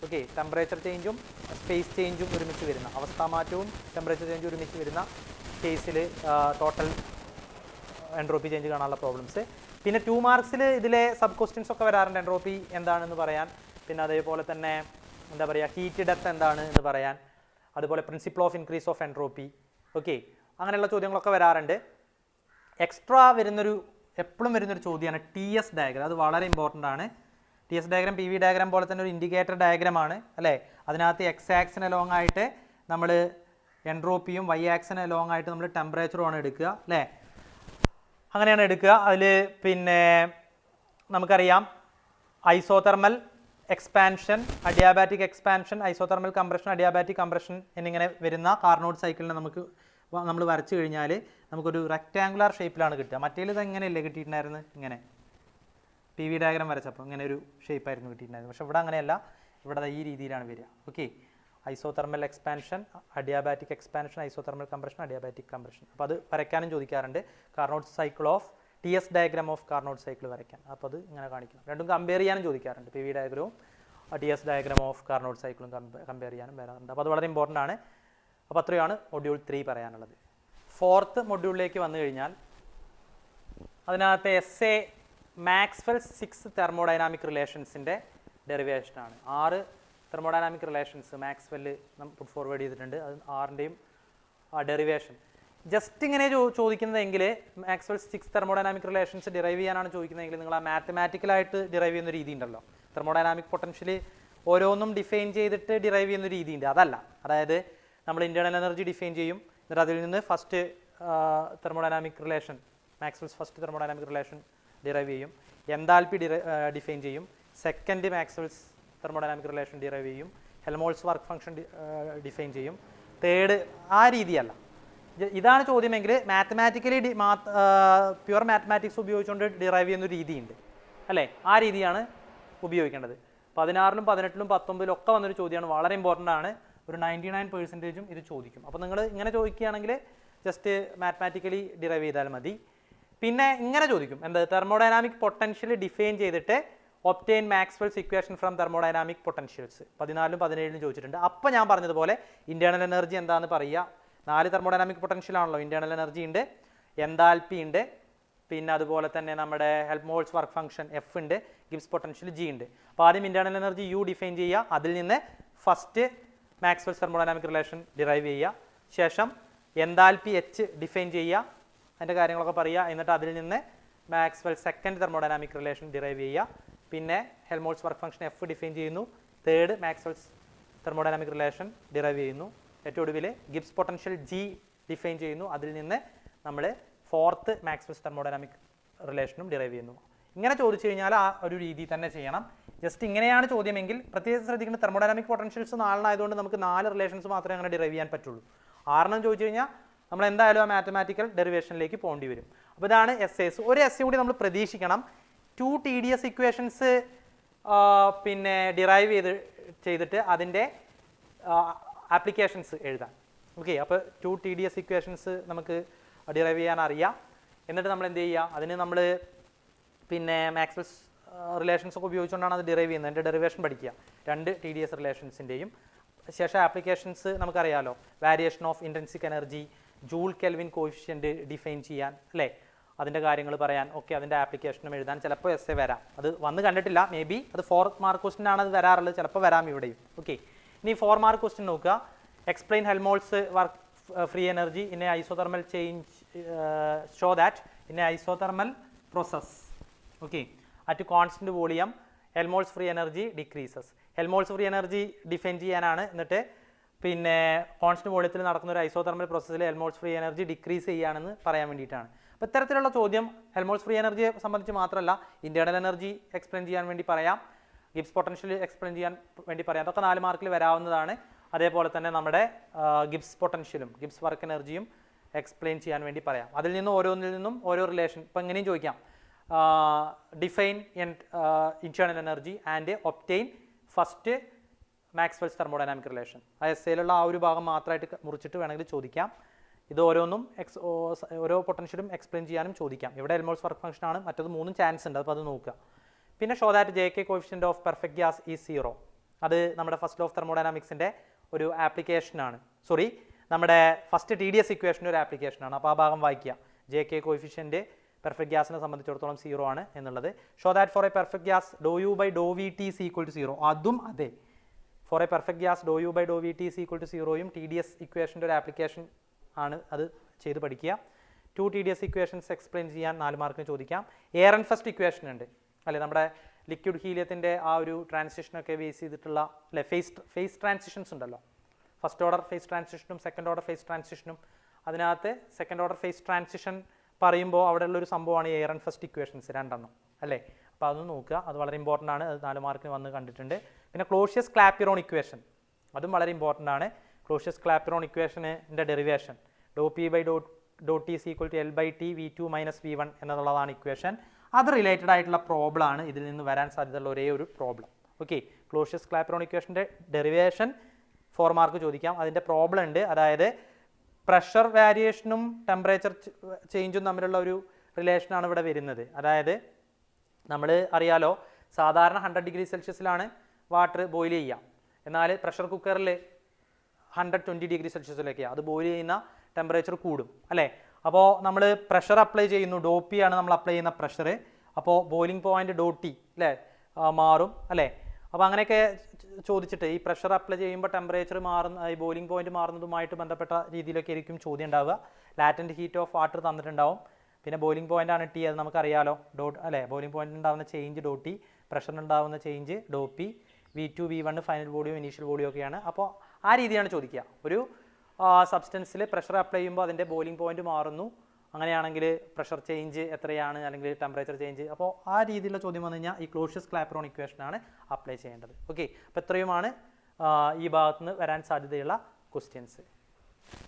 ഓക്കെ, ടെമ്പറേച്ചർ ചേഞ്ചും സ്പേസ് ചേഞ്ചും ഒരുമിച്ച് വരുന്ന, അവസ്ഥാമാറ്റവും ടെമ്പറേച്ചർ ചേഞ്ചും ഒരുമിച്ച് വരുന്ന കേസിൽ ടോട്ടൽ എൻട്രോപ്പി ചേഞ്ച് കാണാനുള്ള പ്രോബ്ലംസ്. പിന്നെ 2 മാർക്സിൽ ഇതിലെ സബ് ക്വസ്റ്റ്യൻസ് ഒക്കെ വരാറുണ്ട്, എൻട്രോപ്പി എന്താണെന്ന് പറയാൻ. പിന്നെ അതേപോലെ തന്നെ എന്താ പറയുക, ഹീറ്റ് ഡെപ്ത് എന്താണ് എന്ന് പറയാൻ. അതുപോലെ principle of increase of entropy. Okay, അങ്ങനെയുള്ള ചോദ്യങ്ങളൊക്കെ വരാറുണ്ട്. എക്സ്ട്രാ എപ്പോഴും വരുന്നൊരു ചോദ്യമാണ് TS ഡയഗ്രം. അത് വളരെ ഇമ്പോർട്ടൻ്റ് ആണ്. TS ഡയഗ്രാം PV ഡയഗ്രാം പോലെ തന്നെ ഒരു ഇൻഡിക്കേറ്റർ ഡയഗ്രാമാണ് അല്ലേ. അതിനകത്ത് X ആക്സിന് അലോങ് ആയിട്ട് നമ്മൾ എൻട്രോപ്പിയും Y ആക്സിന് അലോങ് ആയിട്ട് നമ്മൾ ടെമ്പറേച്ചറുമാണ് എടുക്കുക അല്ലേ. അങ്ങനെയാണ് എടുക്കുക. അതിൽ പിന്നെ നമുക്കറിയാം isothermal expansion, adiabatic expansion, isothermal compression, adiabatic compression എന്നിങ്ങനെ വരുന്ന കാർനോട്ട് സൈക്കിളിനെ നമ്മൾ വരച്ചു കഴിഞ്ഞാൽ നമുക്കൊരു റെക്റ്റാങ്കുലർ ഷേപ്പിലാണ് കിട്ടുക. മറ്റേത് ഇത് എങ്ങനെയല്ലേ കിട്ടിയിട്ടുണ്ടായിരുന്നു, ഇങ്ങനെ PV ഡയഗ്രാം വരച്ചപ്പോൾ ഇങ്ങനെ ഒരു ഷേപ്പായിരുന്നു കിട്ടിയിട്ടുണ്ടായിരുന്നു. പക്ഷേ ഇവിടെ അങ്ങനെയല്ല, ഇവിടെ ഈ രീതിയിലാണ് വരിക. Okay, isothermal expansion, adiabatic expansion, isothermal compression, adiabatic compression. അപ്പോൾ അത് വരയ്ക്കാനും ചോദിക്കാറുണ്ട്. Carnot cycle of TS diagram of Carnot cycle വരയ്ക്കാൻ. അപ്പോൾ അത് ഇങ്ങനെ കാണിക്കണം. രണ്ടും കമ്പയർ ചെയ്യാനും ചോദിക്കാറുണ്ട്. PV ഡയഗ്രവും TS diagram of Carnot സൈക്കിളും കമ്പയർ ചെയ്യാനും വരാറുണ്ട്. അപ്പോൾ അത് വളരെ ഇമ്പോർട്ടൻ്റ് ആണ്. അപ്പോൾ അത്രയാണ് മൊഡ്യൂൾ 3 പറയാനുള്ളത്. 4th മൊഡ്യൂളിലേക്ക് വന്നു കഴിഞ്ഞാൽ അതിനകത്ത് essay Maxwell's 6 thermodynamic റിലേഷൻസിൻ്റെ ഡെറിവേഷനാണ്. 6 thermodynamic relations Maxwell put forward ചെയ്തിട്ടുണ്ട്. അത് 6ൻ്റെയും ഡെറിവേഷൻ ജസ്റ്റ് ഇങ്ങനെ ചോദിക്കുന്നതെങ്കിൽ മാക്സ്വെൽസ് 6 തെർമോഡൈനാമിക് റിലേഷൻസ് ഡിറൈവ് ചെയ്യാനാണ് ചോദിക്കുന്നതെങ്കിൽ നിങ്ങൾ ആ മാത്തമാറ്റിക്കലായിട്ട് ഡിറൈവ് ചെയ്യുന്ന രീതി ഉണ്ടല്ലോ, തെർമോഡൈനാമിക് പൊട്ടൻഷ്യൽ ഓരോന്നും ഡിഫൈൻ ചെയ്തിട്ട് ഡിറൈവ് ചെയ്യുന്ന രീതിയുണ്ട്. അതല്ല, അതായത് നമ്മൾ ഇൻറ്റേർണൽ എനർജി ഡിഫൈൻ ചെയ്യും, എന്നിട്ട് അതിൽ നിന്ന് first thermodynamic relation, Maxwell's first thermodynamic relation derive ചെയ്യും, എൻതാൽപ്പി ഡിഫൈൻ ചെയ്യും, second Maxwell's thermodynamic relation derive ചെയ്യും, ഹെൽമോൾട്ട്സ് വർക്ക് ഫംഗ്ഷൻ ഡിഫൈൻ ചെയ്യും, തേർഡ് ആ രീതിയല്ല. ഇതാണ് ചോദ്യമെങ്കിൽ മാത്തമാറ്റിക്കലി പ്യുവർ മാത്തമാറ്റിക്സ് ഉപയോഗിച്ചുകൊണ്ട് ഡിറൈവ് ചെയ്യുന്ന രീതിയുണ്ട് അല്ലേ, ആ രീതിയാണ് ഉപയോഗിക്കേണ്ടത്. 16ലും 18ലും 19ലും ഒക്കെ വന്നൊരു ചോദ്യമാണ്, വളരെ ഇമ്പോർട്ടൻ്റ് ആണ്. ഒരു 99% ഇത് ചോദിക്കും. അപ്പോൾ നിങ്ങൾ ഇങ്ങനെ ചോദിക്കുകയാണെങ്കിൽ ജസ്റ്റ് മാത്തമാറ്റിക്കലി ഡിറൈവ് ചെയ്താൽ മതി. പിന്നെ ഇങ്ങനെ ചോദിക്കും, എന്ത് തെർമോഡൈനാമിക് പൊട്ടൻഷ്യൽ ഡിഫൈൻ ചെയ്തിട്ട് obtain Maxwell's equation from thermodynamic potentials 14ലും 17ലും ചോദിച്ചിട്ടുണ്ട്. അപ്പോൾ ഞാൻ പറഞ്ഞതുപോലെ ഇൻറ്റേർണൽ എനർജി എന്താണെന്ന് പറയുക. 4 തെർമോഡൈനാമിക് പൊട്ടൻഷ്യൽ ആണല്ലോ, ഇൻറ്റേർണൽ എനർജി ഉണ്ട്, എൻതാൽപ്പി ഉണ്ട്, പിന്നെ അതുപോലെ തന്നെ നമ്മുടെ ഹെൽംഹോൾട്ട്സ് വർക്ക് ഫംഗ്ഷൻ എഫ് ഉണ്ട്, ഗിബ്സ് പൊട്ടൻഷ്യൽ ജി ഉണ്ട്. അപ്പോൾ ആദ്യം ഇന്റേണൽ എനർജി യു ഡിഫൈൻ ചെയ്യുക, അതിൽ നിന്ന് first Maxwell's thermodynamic relation derive ചെയ്യുക, ശേഷം എൻതാൽപ്പി എച്ച് ഡിഫൈൻ ചെയ്യുക, അതിൻ്റെ കാര്യങ്ങളൊക്കെ പറയുക, എന്നിട്ട് അതിൽ നിന്ന് Maxwell second thermodynamic relation derive ചെയ്യുക, പിന്നെ Helmholtz work function F define ചെയ്യുന്നു, third Maxwell's thermodynamic relation derive ചെയ്യുന്നു, ഏറ്റവും ഒടുവിൽ ഗിബ്സ് പൊട്ടൻഷ്യൽ ജി ഡിഫൈൻ ചെയ്യുന്നു, അതിൽ നിന്ന് നമ്മൾ ഫോർത്ത് മാക്സ്വെൽസ് തെർമോഡൈനാമിക് റിലേഷനും ഡിറൈവ് ചെയ്യുന്നു. ഇങ്ങനെ ചോദിച്ചു കഴിഞ്ഞാൽ ആ ഒരു രീതിയിൽ തന്നെ ചെയ്യണം. ജസ്റ്റ് ഇങ്ങനെയാണ് ചോദ്യമെങ്കിൽ പ്രത്യേകിച്ച് ശ്രദ്ധിക്കേണ്ട തെർമോഡൈനാമിക് പൊട്ടൻഷ്യൽസ് 4 ആയതുകൊണ്ട് നമുക്ക് 4 റിലേഷൻസ് മാത്രമേ അങ്ങനെ ഡിറൈവ് ചെയ്യാൻ പറ്റുള്ളൂ. 6 ചോദിച്ചു കഴിഞ്ഞാൽ നമ്മൾ എന്തായാലും ആ മാത്തമാറ്റിക്കൽ ഡെറിവേഷനിലേക്ക് പോകേണ്ടി വരും. അപ്പോൾ ഇതാണ് എസ്സേസ്. ഒരു എസ്സേ കൂടി നമ്മൾ പ്രതീക്ഷിക്കണം. 2 TDS ഇക്വേഷൻസ് പിന്നെ ഡിറൈവ് ചെയ്തിട്ട് അതിൻ്റെ ആപ്ലിക്കേഷൻസ് എഴുതാൻ. ഓക്കെ, അപ്പോൾ 2 TDS ഇക്വേഷൻസ് നമുക്ക് ഡിറൈവ് ചെയ്യാൻ അറിയാം. എന്നിട്ട് നമ്മൾ എന്ത് ചെയ്യുക, അതിന് നമ്മൾ പിന്നെ മാക്സ്വെൽസ് റിലേഷൻസ് ഒക്കെ ഉപയോഗിച്ചുകൊണ്ടാണ് അത് ഡിറൈവ് ചെയ്യുന്നത്. അതിൻ്റെ ഡെറിവേഷൻ പഠിക്കുക 2 TDS റിലേഷൻസിൻ്റെയും. ശേഷം ആപ്ലിക്കേഷൻസ് നമുക്കറിയാമല്ലോ, variation of intrinsic energy, joule kelvin coefficient define ചെയ്യാൻ അല്ലേ, അതിൻ്റെ കാര്യങ്ങൾ പറയാൻ, ഓക്കെ, അതിൻ്റെ ആപ്ലിക്കേഷനും എഴുതാൻ ചിലപ്പോൾ എസ്സേ വരാം. അത് വന്ന് കണ്ടിട്ടില്ല, മേ ബി അത് 4 മാർക്ക് ക്വസ്റ്റ്യൻ ആണ് അത് വരാറുള്ളത്, ചിലപ്പോൾ വരാം ഇവിടെയും. ഓക്കെ, ഇനി 4 മാർക്ക് ക്വസ്റ്റ്യൻ നോക്കുക. Explain Helmholtz work free energy in A isothermal change, show that in A isothermal process, okay, at constant volume Helmholtz free energy decreases. Helmholtz free energy define ചെയ്യാനാണ്, എന്നിട്ട് പിന്നെ കോൺസ്റ്റന്റ് വോളിയത്തിൽ നടക്കുന്ന ഒരു isothermal പ്രോസസ്സിൽ Helmholtz free energy decrease ചെയ്യുകയാണെന്ന് പറയാൻ വേണ്ടിയിട്ടാണ്. അപ്പോൾ ഇത്തരത്തിലുള്ള ചോദ്യം ഹെൽംഹോൾട്ട്സ് ഫ്രീ എനർജിയെ സംബന്ധിച്ച് മാത്രമല്ല, ഇന്റേണൽ എനർജി എക്സ്പ്ലെയിൻ ചെയ്യാൻ വേണ്ടി പറയാം, ഗിബ്സ് പൊട്ടൻഷ്യൽ എക്സ്പ്ലെയിൻ ചെയ്യാൻ വേണ്ടി പറയാം. അതൊക്കെ 4 മാർക്കിൽ വരാവുന്നതാണ്. അതേപോലെ തന്നെ നമ്മുടെ ഗിബ്സ് പൊട്ടൻഷ്യലും ഗിബ്സ് വർക്ക് എനർജിയും എക്സ്പ്ലെയിൻ ചെയ്യാൻ വേണ്ടി പറയാം. അതിൽ നിന്നും ഓരോന്നിൽ നിന്നും ഓരോ റിലേഷൻ ഇപ്പോൾ എങ്ങനെയും ചോദിക്കാം. Define internal energy and obtain first Maxwell's thermodynamic relation. ആ എസ്സേയിലുള്ള ആ ഒരു ഭാഗം മാത്രമായിട്ട് മുറിച്ചിട്ട് വേണമെങ്കിൽ ചോദിക്കാം. ഇത് ഓരോന്നും ഓരോ പൊട്ടൻഷ്യലും എക്സ്പ്ലെയിൻ ചെയ്യാനും ചോദിക്കാം. ഇവിടെ ഹെൽംഹോൾട്ട്സ് വർക്ക് ഫംഗ്ഷൻ ആണ്, മറ്റത് 3 ചാൻസ് ഉണ്ട്, അപ്പോൾ അത് നോക്കുക. പിന്നെ show that JK coefficient of perfect gas is 0. അത് നമ്മുടെ ഫസ്റ്റ് ലോ ഓഫ് തെർമോഡൈനാമിക്സിൻ്റെ ഒരു ആപ്ലിക്കേഷനാണ്. സോറി, നമ്മുടെ ഫസ്റ്റ് TDS ഇക്വേഷൻ്റെ ഒരു ആപ്ലിക്കേഷനാണ്. അപ്പോൾ ആ ഭാഗം വായിക്കുക. JK കോഫിഷ്യന്റ് പെർഫെക്റ്റ് ഗ്യാസിനെ സംബന്ധിച്ചിടത്തോളം 0 ആണ് എന്നുള്ളത്. Show that for a perfect gas ∂U/∂VT is equal to 0. അതും അതെ, for a perfect gas ∂U/∂VT is equal to 0യും TDS ഇക്വേഷൻ്റെ ഒരു ആപ്ലിക്കേഷൻ ആണ്. അത് ചെയ്ത് പഠിക്കുക. 2 TDS ഇക്വേഷൻസ് എക്സ്പ്ലെയിൻ ചെയ്യാൻ 4 മാർക്കിന് ചോദിക്കാം. എയർ ആൻഡ് ഫസ്റ്റ് ഇക്വേഷൻ ഉണ്ട് അല്ലേ, നമ്മുടെ ലിക്വിഡ് ഹീലിയത്തിൻ്റെ ആ ഒരു ട്രാൻസിഷനൊക്കെ ബേസ് ചെയ്തിട്ടുള്ള അല്ലെ, ഫേസ് ട്രാൻസിഷൻസ് ഉണ്ടല്ലോ, first order face ട്രാൻസിഷനും second order face ട്രാൻസിഷനും. അതിനകത്ത് സെക്കൻഡ് ഓർഡർ ഫേസ് ട്രാൻസിഷൻ പറയുമ്പോൾ അവിടെയുള്ളൊരു സംഭവമാണ് എയർ ആൻഡ് ഫസ്റ്റ് ഇക്വേഷൻസ് 2 അല്ലേ. അപ്പോൾ അതൊന്ന് നോക്കുക, അത് വളരെ ഇമ്പോർട്ടൻ്റ് ആണ്. അത് 4 മാർക്കിന് വന്ന് കണ്ടിട്ടുണ്ട്. പിന്നെ ക്ലോഷ്യസ് ക്ലാപ്പിറോൺ ഇക്വേഷൻ, അതും വളരെ ഇമ്പോർട്ടൻ്റ് ആണ്. Clausius ക്ലാപ്പിറോൺ ഇക്വേഷൻ്റെ derivation ∂P/∂T is equal to L/T V2 - V1 എന്നുള്ളതാണ് ഇക്വേഷൻ. അത് റിലേറ്റഡ് ആയിട്ടുള്ള പ്രോബ്ലം ആണ് ഇതിൽ നിന്ന് വരാൻ സാധ്യതയുള്ള ഒരേ ഒരു problem. Okay, Clausius ക്ലാപ്പിറോൺ ഇക്വേഷൻ്റെ derivation 4 mark ചോദിക്കാം. അതിൻ്റെ പ്രോബ്ലം ഉണ്ട്, അതായത് പ്രഷർ വാരിയേഷനും ടെമ്പറേച്ചർ ചേഞ്ചും തമ്മിലുള്ള ഒരു റിലേഷനാണ് ഇവിടെ വരുന്നത്. അതായത് നമ്മൾ അറിയാലോ, സാധാരണ 100°C വാട്ടർ ബോയിൽ ചെയ്യാം, എന്നാൽ പ്രഷർ കുക്കറിൽ 120°C അത് ബോയിൽ ചെയ്യുന്ന ടെമ്പറേച്ചർ കൂടും അല്ലേ. അപ്പോൾ നമ്മൾ പ്രഷർ അപ്ലൈ ചെയ്യുന്നു, ∂P ആണ് നമ്മൾ അപ്ലൈ ചെയ്യുന്ന പ്രഷർ. അപ്പോൾ ബോയിലിംഗ് പോയിന്റ് ∂T അല്ലേ മാറും അല്ലേ. അപ്പോൾ അങ്ങനെയൊക്കെ ചോദിച്ചിട്ട് ഈ പ്രഷർ അപ്ലൈ ചെയ്യുമ്പോൾ ടെമ്പറേച്ചർ മാറുന്ന, ഈ ബോയിലിംഗ് പോയിന്റ് മാറുന്നതുമായിട്ട് ബന്ധപ്പെട്ട രീതിയിലൊക്കെ ആയിരിക്കും ചോദ്യം ഉണ്ടാവുക. ലാറ്റൻറ്റ് ഹീറ്റ് ഓഫ് വാട്ടർ തന്നിട്ടുണ്ടാവും, പിന്നെ ബോയിലിംഗ് പോയിന്റ് ആണ് T, അത് നമുക്കറിയാലോ അല്ലേ. ബോയിലിംഗ് പോയിന്റ് ഉണ്ടാകുന്ന change ∂T, പ്രഷറിനുണ്ടാകുന്ന change ∂P, V2 V1 final volume initial volume ഒക്കെയാണ്. അപ്പോൾ ആ രീതിയാണ് ചോദിക്കുക. ഒരു സബ്സ്റ്റൻസിൽ പ്രഷർ അപ്ലൈ ചെയ്യുമ്പോൾ അതിൻ്റെ ബോയിലിംഗ് പോയിന്റ് മാറുന്നു, അങ്ങനെയാണെങ്കിൽ പ്രഷർ ചേഞ്ച് എത്രയാണ്, അല്ലെങ്കിൽ ടെമ്പറേച്ചർ ചേഞ്ച്. അപ്പോൾ ആ രീതിയിലുള്ള ചോദ്യം വന്നു കഴിഞ്ഞാൽ ഈ ക്ലോഷ്യസ് ക്ലാപ്പിറോൺ ഇക്വേഷനാണ് അപ്ലൈ ചെയ്യേണ്ടത്. ഓക്കെ, അപ്പോൾ ഇത്രയുമാണ് ഈ ഭാഗത്ത് നിന്ന് വരാൻ സാധ്യതയുള്ള ക്വസ്റ്റ്യൻസ്.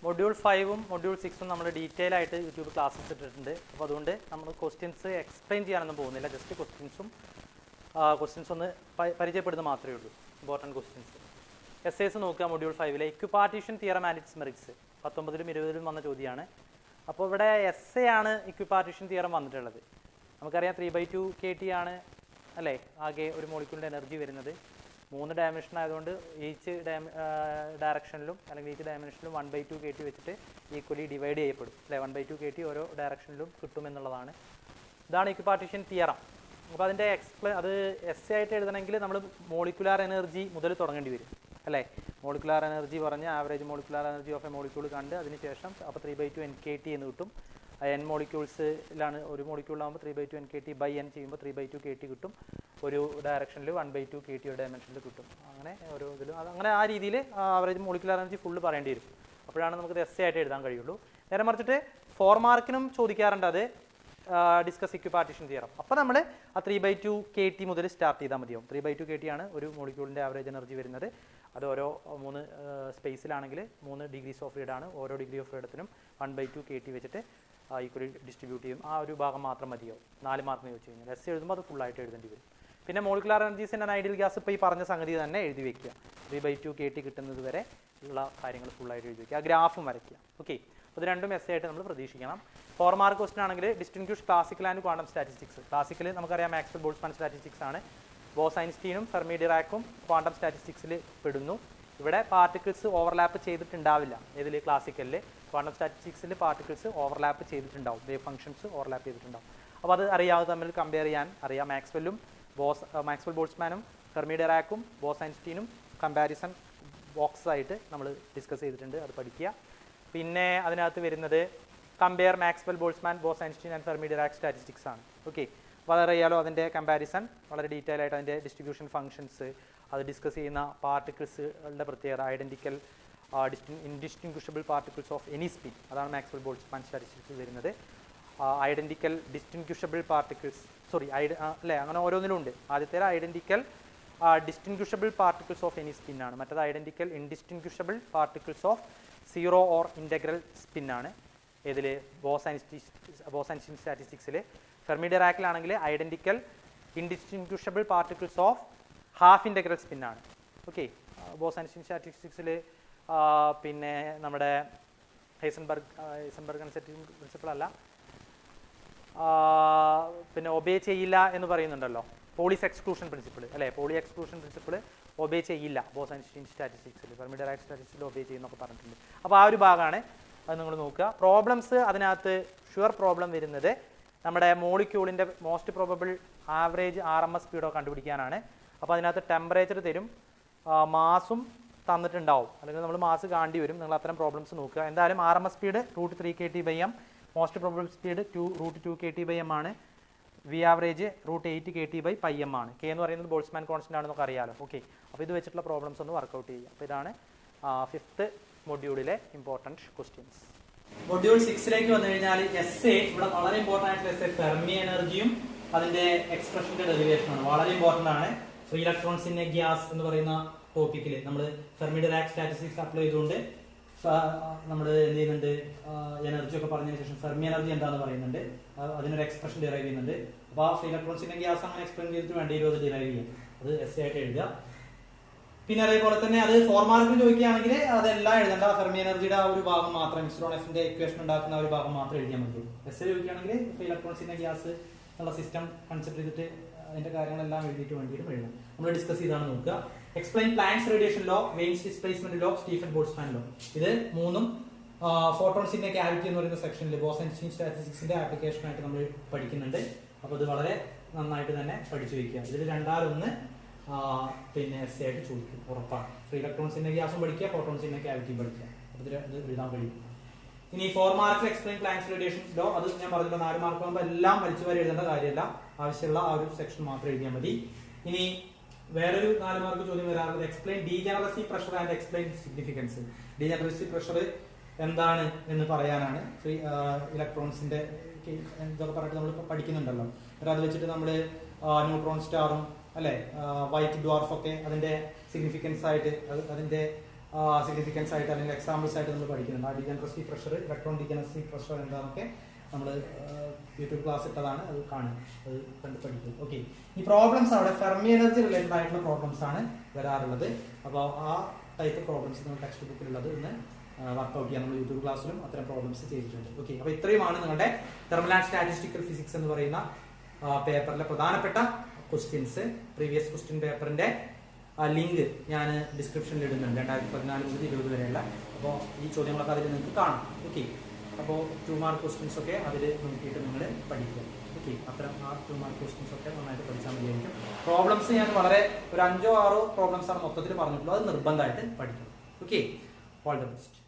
മൊഡ്യൂൾ 5ഉം മൊഡ്യൂൾ 6ഉം നമ്മൾ ഡീറ്റെയിൽ ആയിട്ട് യൂട്യൂബ് ക്ലാസ്സസ് ഇട്ടിട്ടുണ്ട്. അപ്പോൾ അതുകൊണ്ട് നമ്മൾ ക്വസ്റ്റ്യൻസ് എക്സ്പ്ലെയിൻ ചെയ്യാനൊന്നും പോകുന്നില്ല, ജസ്റ്റ് ക്വസ്റ്റ്യൻസ് ഒന്ന് പരിചയപ്പെടുന്നത് മാത്രമേ ഉള്ളൂ, ഇമ്പോർട്ടൻറ്റ് ക്വസ്റ്റ്യൻസ്. എസ്സേസ് നോക്കുക. Module 5ലെ ഇക്വിപാർട്ടീഷൻ theorem and it's merits 19ലും 20ലും വന്ന ചോദ്യമാണ്. അപ്പോൾ ഇവിടെ എസ്സേ ആണ് ഇക്വിപാർട്ടീഷൻ തിയറം വന്നിട്ടുള്ളത്. നമുക്കറിയാം 3/2 kT ആണ് അല്ലേ ആകെ ഒരു മോളിക്യൂളിൻ്റെ എനർജി വരുന്നത്. 3 ഡയമെൻഷൻ ആയതുകൊണ്ട് ഈച്ച് ഡയറക്ഷനിലും അല്ലെങ്കിൽ ഈച്ച് ഡയമെൻഷനിലും 1/2 KT വെച്ചിട്ട് ഈക്വലി ഡിവൈഡ് ചെയ്യപ്പെടും അല്ലേ. 1/2 KT ഓരോ ഡയറക്ഷനിലും കിട്ടുമെന്നുള്ളതാണ്. ഇതാണ് ഇക്വിപാർട്ടീഷൻ തിയറം. അപ്പോൾ അതിൻ്റെ അത് എസ് ആയിട്ട് എഴുതണമെങ്കിൽ നമ്മൾ മോളിക്കുലാർ എനർജി മുതൽ തുടങ്ങേണ്ടി വരും അല്ലേ. മോളിക്കുലാർ എനർജി പറഞ്ഞ് average molecular energy of A molecule കണ്ട് അതിനുശേഷം അപ്പോൾ 3/2 NKT എന്ന് കിട്ടും. n മോളിക്യൂൾസിലാണ് ഒരു മോളിക്യൂളാകുമ്പോൾ 3/2 NKT ബൈ n ചെയ്യുമ്പോൾ 3/2 KT കിട്ടും. ഒരു ഡയറക്ഷനിൽ 1/2 KT ഒരു ഡയമെൻഷനിൽ കിട്ടും. അങ്ങനെ ഓരോ ഇതിലും അങ്ങനെ ആ രീതിയിൽ ആവറേജ് മോളിക്കുലാർ എനർജി ഫുള്ള് പറയേണ്ടി വരും. അപ്പോഴാണ് നമുക്ക് എസ് ആയിട്ട് എഴുതാൻ കഴിയുള്ളൂ. നേരെ മറിച്ചിട്ട് 4 മാർക്കിനും ചോദിക്കാറുണ്ട് അത് ഡിസ്കസ് ഇക്വിപാർട്ടീഷൻ തിയറം. അപ്പോൾ നമ്മൾ ആ 3/2 KT മുതൽ സ്റ്റാർട്ട് ചെയ്താൽ മതിയാവും. 3/2 KT ആണ് ഒരു മോളിക്യൂളിൻ്റെ ആവറേജ് എനർജി വരുന്നത്. അത് ഓരോ 3 സ്പേസിലാണെങ്കിൽ 3 ഡിഗ്രീസ് ഓഫ് ഫ്രീഡം ആണ്. ഓരോ ഡിഗ്രി ഓഫ് ഫ്രീഡത്തിനും 1/2 KT വെച്ചിട്ട് ഈക്വലി ഡിസ്ട്രിബ്യൂട്ട് ചെയ്യും. ആ ഒരു ഭാഗം മാത്രം മതിയാവും 4 മാർക്കിന് ചോദിച്ചു കഴിഞ്ഞാൽ. എസ് എഴുതുമ്പോൾ അത് ഫുള്ളായിട്ട് എഴുതേണ്ടി വരും. പിന്നെ molecular energies in an ideal gas ഇപ്പോൾ ഈ പറഞ്ഞ സംഗതി തന്നെ എഴുതി വെക്കുക. 3/2 KT കിട്ടുന്നത് വരെ ഉള്ള കാര്യങ്ങൾ ഫുള്ളായിട്ട് എഴുതി വെക്കുക. ആ ഗ്രാഫും വരയ്ക്കുക. ഓക്കെ, അത് രണ്ടും എസ് ആയിട്ട് നമ്മൾ പ്രതീക്ഷിക്കണം. 4 മാർക്ക് ക്വസ്റ്റൻ ആണെങ്കിൽ distinguish classical and quantum statistics. Classical നമുക്കറിയാം മാക്സ്വെൽ ബോൾട്ട്സ്മാൻ സ്റ്റാറ്റിസ്റ്റിക്സ് ആണ്. ബോസ്-ഐൻസ്റ്റീനും ഫെർമി ഡിറാക്കും ക്വാണ്ടം സ്റ്റാറ്റിസ്റ്റിക്സിൽ പെടുന്നു. ഇവിടെ പാർട്ടിക്കിൾസ് ഓവർലാപ്പ് ചെയ്തിട്ടുണ്ടാവില്ല. ഇതിൽ ക്ലാസിക്കലിൽ ക്വാണ്ടം സ്റ്റാറ്റിസ്റ്റിക്സിൽ പാർട്ടിക്കിൾസ് ഓവർലാപ്പ് ചെയ്തിട്ടുണ്ടാവും. വേവ് ഫംഗ്ഷൻസ് ഓവർലാപ്പ് ചെയ്തിട്ടുണ്ടാവും. അപ്പോൾ അത് അറിയാതെ തമ്മിൽ കമ്പയർ ചെയ്യാൻ അറിയാം. മാക്സ്വെൽ ബോൾട്ട്സ്മാനും ഫെർമി ഡിറാക്കും ബോസ്-ഐൻസ്റ്റീനും കമ്പാരിസൺ ബോക്സ് ആയിട്ട് നമ്മൾ ഡിസ്കസ് ചെയ്തിട്ടുണ്ട്. അത് പഠിക്കുക. പിന്നെ അതിനകത്ത് വരുന്നത് compare Maxwell Boltzmann Bose-Einstein and Fermi Dirac statistics ആണ്. ഓക്കെ, അപ്പോൾ അതറിയാലോ. അതിൻ്റെ കമ്പാരിസൺ വളരെ ഡീറ്റെയിൽ ആയിട്ട് അതിൻ്റെ ഡിസ്ട്രിബ്യൂഷൻ ഫംഗ്ഷൻസ് അത് ഡിസ്കസ് ചെയ്യുന്ന പാർട്ടിക്കിൾസുകളുടെ പ്രത്യേകത identical ഇൻഡിസ്റ്റിങ്ക്വിഷബിൾ particles of any spin. അതാണ് മാക്സ്വെൽ ബോൾട്ട്സ്മാൻ സ്റ്റാറ്റിസ്റ്റിക്സ് വരുന്നത്. ഐഡൻറ്റിക്കൽ ഡിസ്റ്റിങ്ക്വിഷബിൾ പാർട്ടിക്കിൾസ് അല്ലേ, അങ്ങനെ ഓരോന്നിലും ഉണ്ട്. ആദ്യത്തെ identical ഡിസ്റ്റിങ്ക്വിഷബിൾ particles of any spin ആണ്. മറ്റേത് identical ഇൻഡിസ്റ്റിങ്ക്വിഷബിൾ particles of zero or integral spin ആണ്. ഇതിൽ Bose-Einstein സ്റ്റാറ്റിസ്റ്റിക്സിൽ. Fermi ഡിറാക്കിലാണെങ്കിൽ identical ഇൻഡിസ്റ്റിങ്ക്വിഷബിൾ particles of half integral spin ആണ്. ഓക്കെ, ബോസ്-ഐൻസ്റ്റീൻ സ്റ്റാറ്റിസ്റ്റിക്സിൽ പിന്നെ നമ്മുടെ ഹൈസൻബർഗ് അൺസെറ്റിംഗ് പ്രിൻസിപ്പിൾ അല്ല, പിന്നെ ഒബേ ചെയ്യില്ല എന്ന് പറയുന്നുണ്ടല്ലോ, പോളിസ് എക്സ്ക്ലൂഷൻ പ്രിൻസിപ്പിൾ അല്ലേ. പോളി എക്സ്ക്ലൂഷൻ പ്രിൻസിപ്പിൾ ഒബേ ചെയ്യില്ല ബോസ്-ഐൻസ്റ്റീൻ സ്റ്റാറ്റിസ്റ്റിക്സിൽ. ഫെർമി ഡിറാക് സ്റ്റാറ്റിസ്റ്റിക്സിൽ ഒബേ ചെയ്യുന്നൊക്കെ പറഞ്ഞിട്ടുണ്ട്. അപ്പോൾ ആ ഒരു ഭാഗമാണ്, അത് നിങ്ങൾ നോക്കുക. പ്രോബ്ലംസ് അതിനകത്ത് ഷുവർ പ്രോബ്ലം വരുന്നത് നമ്മുടെ മോളിക്യൂളിൻ്റെ മോസ്റ്റ് പ്രോബബിൾ ആവറേജ് RMS സ്പീഡോ കണ്ടുപിടിക്കാനാണ്. അപ്പോൾ അതിനകത്ത് ടെമ്പറേച്ചർ തരും, മാസും തന്നിട്ടുണ്ടാവും, അല്ലെങ്കിൽ നമ്മൾ മാസ് കാണേണ്ടി വരും. നിങ്ങൾ അത്തരം പ്രോബ്ലംസ് നോക്കുക. എന്തായാലും RMS speed √3 KT/m, most probable speed √2 KT/m ആണ്. വി ആവറേജ് √8 KT/m ആണ്. K എന്ന് പറയുന്നത് ബോൾട്ട്സ്മാൻ കോൺസ്റ്റന്റ് ആണെന്നൊക്കെ അറിയാലോ. ഓക്കെ, അപ്പോൾ ഇത് വെച്ചിട്ടുള്ള പ്രോബ്ലംസ് ഒന്ന് വർക്കൗട്ട് ചെയ്യുക. അപ്പോൾ ഇതാണ് 5th മൊഡ്യൂളിലെ ഇമ്പോർട്ടൻറ്റ് ക്വസ്റ്റ്യൻസ്. മൊഡ്യൂൾ 6ലേക്ക് വന്നു കഴിഞ്ഞാൽ എസ്എ, ഇവിടെ വളരെ ഇമ്പോർട്ടൻ്റ് ആയിട്ടുള്ള എസ്എ ഫെർമി എനർജിയും അതിന്റെ എക്സ്പ്രഷന്റെ ഡെറിവേഷനാണ്. വളരെ ഇമ്പോർട്ടൻ്റ് ആണ്. Free electrons in A gas എന്ന് പറയുന്ന ടോപ്പിക്കിൽ നമ്മൾ ഫെർമി ഡിറാക് സ്റ്റാറ്റിസ്റ്റിക്സ് അപ്ലൈ ചെയ്തുകൊണ്ട് നമ്മൾ എന്ത് ചെയ്യുന്നുണ്ട്, എനർജി ഒക്കെ പറഞ്ഞതിന് ശേഷം ഫെർമി എനർജി എന്താണെന്ന് പറയുന്നുണ്ട്. അതിനൊരു എക്സ്പ്രഷൻ ഡിറൈവ് ചെയ്യുന്നുണ്ട്. അപ്പോൾ ആ free electrons in A gas അങ്ങനെ എക്സ്പ്ലെയിൻ ചെയ്തിട്ട് വേണ്ടി വരും അത് ഡിറൈവ് ചെയ്യാം. അത് എസ്എ ആയിട്ട് എഴുതുക. പിന്നെ അതേപോലെ തന്നെ അത് 4 മാർക്കിന് ചോദിക്കുകയാണെങ്കിൽ അതെല്ലാം എഴുതേണ്ട. ഫെർമി എനർജിയുടെ ആ ഒരു ഭാഗം മാത്രം, എപ്സിലോൺ എഫിന്റെ ഇക്വേഷൻ ഉണ്ടാക്കുന്ന ഒരു ഭാഗം മാത്രം എഴുതിയാൽ മതി. എസ്എ ചോദിക്കുകയാണെങ്കിൽ free electrons in A gas എന്നുള്ള സിസ്റ്റം കൺസിഡർ ചെയ്തിട്ട് അതിന്റെ കാര്യങ്ങളെല്ലാം എഴുതിയിട്ട് വേണ്ടിയിട്ട് എഴുതാം. നമ്മൾ ഡിസ്കസ് ചെയ്താണ് നോക്കുക. Explain Planck's radiation law, Wien's displacement law, Stefan Boltzmann law. ഇത് മൂന്നും ഫോട്ടോൺസ് ഇൻ എ ക്യാവിറ്റി എന്ന് പറയുന്ന സെക്ഷനിൽ ബോസ്-ഐൻസ്റ്റീൻ സ്റ്റാറ്റിസ്റ്റിക്സിന്റെ ആപ്ലിക്കേഷൻ ആയിട്ട് നമ്മൾ പഠിക്കുന്നുണ്ട്. അപ്പോൾ ഇത് വളരെ നന്നായിട്ട് തന്നെ പഠിച്ചു വയ്ക്കുക. ഇതിൽ 2-1 പിന്നെ എസ് ആയിട്ട് ചോദിക്കും, ഉറപ്പാണ്. ഫ്രീ ഇലക്ട്രോൺസിന്റെ ഗ്യാസും പഠിക്കുക, ഫോട്ടോൺസിന്റെ ക്യാവിറ്റിയും പഠിക്കുക. അപ്പോൾ ഇത് എഴുതാൻ കഴിയും. ഇനി 4 marks explain Planck's radiation law, അത് ഞാൻ പറഞ്ഞില്ല 4 മാർക്ക് ആകുമ്പോൾ എല്ലാം വലിച്ചു വരെ എഴുതേണ്ട കാര്യമില്ല. ആവശ്യമുള്ള ആ ഒരു സെക്ഷൻ മാത്രം എഴുതിയാൽ മതി. ഇനി വേറൊരു 4 മാർക്ക് ചോദ്യം വരാറുള്ളത് explain degeneracy pressure and explain significance. Degeneracy pressure എന്താണ് എന്ന് പറയാനാണ്. ഫ്രീ ഇലക്ട്രോൺസിന്റെ ഇതൊക്കെ പറഞ്ഞിട്ട് നമ്മൾ പഠിക്കുന്നുണ്ടല്ലോ. അത് വെച്ചിട്ട് നമ്മൾ ന്യൂട്രോൺ സ്റ്റാറും അല്ലെ വൈറ്റ് ഡ്വാർഫ് ഒക്കെ അതിന്റെ സിഗ്നിഫിക്കൻസ് ആയിട്ട് അല്ലെങ്കിൽ എക്സാമ്പിൾസ് ആയിട്ട് നമ്മൾ പഠിക്കുന്നുണ്ട്. ആ degeneracy pressure, electron degeneracy pressure എന്താണെന്നൊക്കെ നമ്മൾ യൂട്യൂബ് ക്ലാസ് ഇട്ടതാണ്, അത് കാണും, അത് കണ്ട് പഠിക്കും. ഓക്കെ, ഈ പ്രോബ്ലംസ് അവിടെ ഫെർമി എനർജി റിലേറ്റഡ് ആയിട്ടുള്ള പ്രോബ്ലംസ് ആണ് വരാറുള്ളത്. അപ്പോൾ ആ ടൈപ്പ് പ്രോബ്ലംസ് നമ്മൾ ടെക്സ്റ്റ് ബുക്കിലുള്ളത് ഇന്ന് വർക്ക്ഔട്ട് ചെയ്യാൻ നമ്മൾ യൂട്യൂബ് ക്ലാസ്സിലും അത്തരം പ്രോബ്ലംസ് ചെയ്തിട്ടുണ്ട്. ഓക്കെ, അപ്പോൾ ഇത്രയുമാണ് നിങ്ങളുടെ തെർമൽ ആൻഡ് സ്റ്റാറ്റിസ്റ്റിക്കൽ ഫിസിക്സ് എന്ന് പറയുന്ന പേപ്പറിലെ പ്രധാനപ്പെട്ട ക്വസ്റ്റ്യൻസ്. പ്രീവിയസ് ക്വസ്റ്റ്യൻ പേപ്പറിന്റെ ലിങ്ക് ഞാൻ ഡിസ്ക്രിപ്ഷനിൽ ഇടുന്നുണ്ട് 2014 മുതൽ 20 വരെയുള്ള. അപ്പോൾ ഈ ചോദ്യങ്ങളൊക്കെ അതിൽ നിങ്ങൾക്ക് കാണാം. ഓക്കെ, അപ്പോൾ 2 മാർക്ക് ക്വസ്റ്റ്യൻസ് ഒക്കെ അതിൽ നോക്കിയിട്ട് നിങ്ങൾ പഠിക്കുക. ഓക്കെ, അത്തരം ആ 2 മാർക്ക് ക്വസ്റ്റ്യൻസ് ഒക്കെ നന്നായിട്ട് പഠിച്ചാൽ മതിയായിരിക്കും. പ്രോബ്ലംസ് ഞാൻ വളരെ ഒരു 5 or 6 പ്രോബ്ലംസ് ആണ് മൊത്തത്തിൽ പറഞ്ഞിട്ടുള്ളത്. അത് നിർബന്ധമായിട്ട് പഠിക്കണം. Okay, all the best.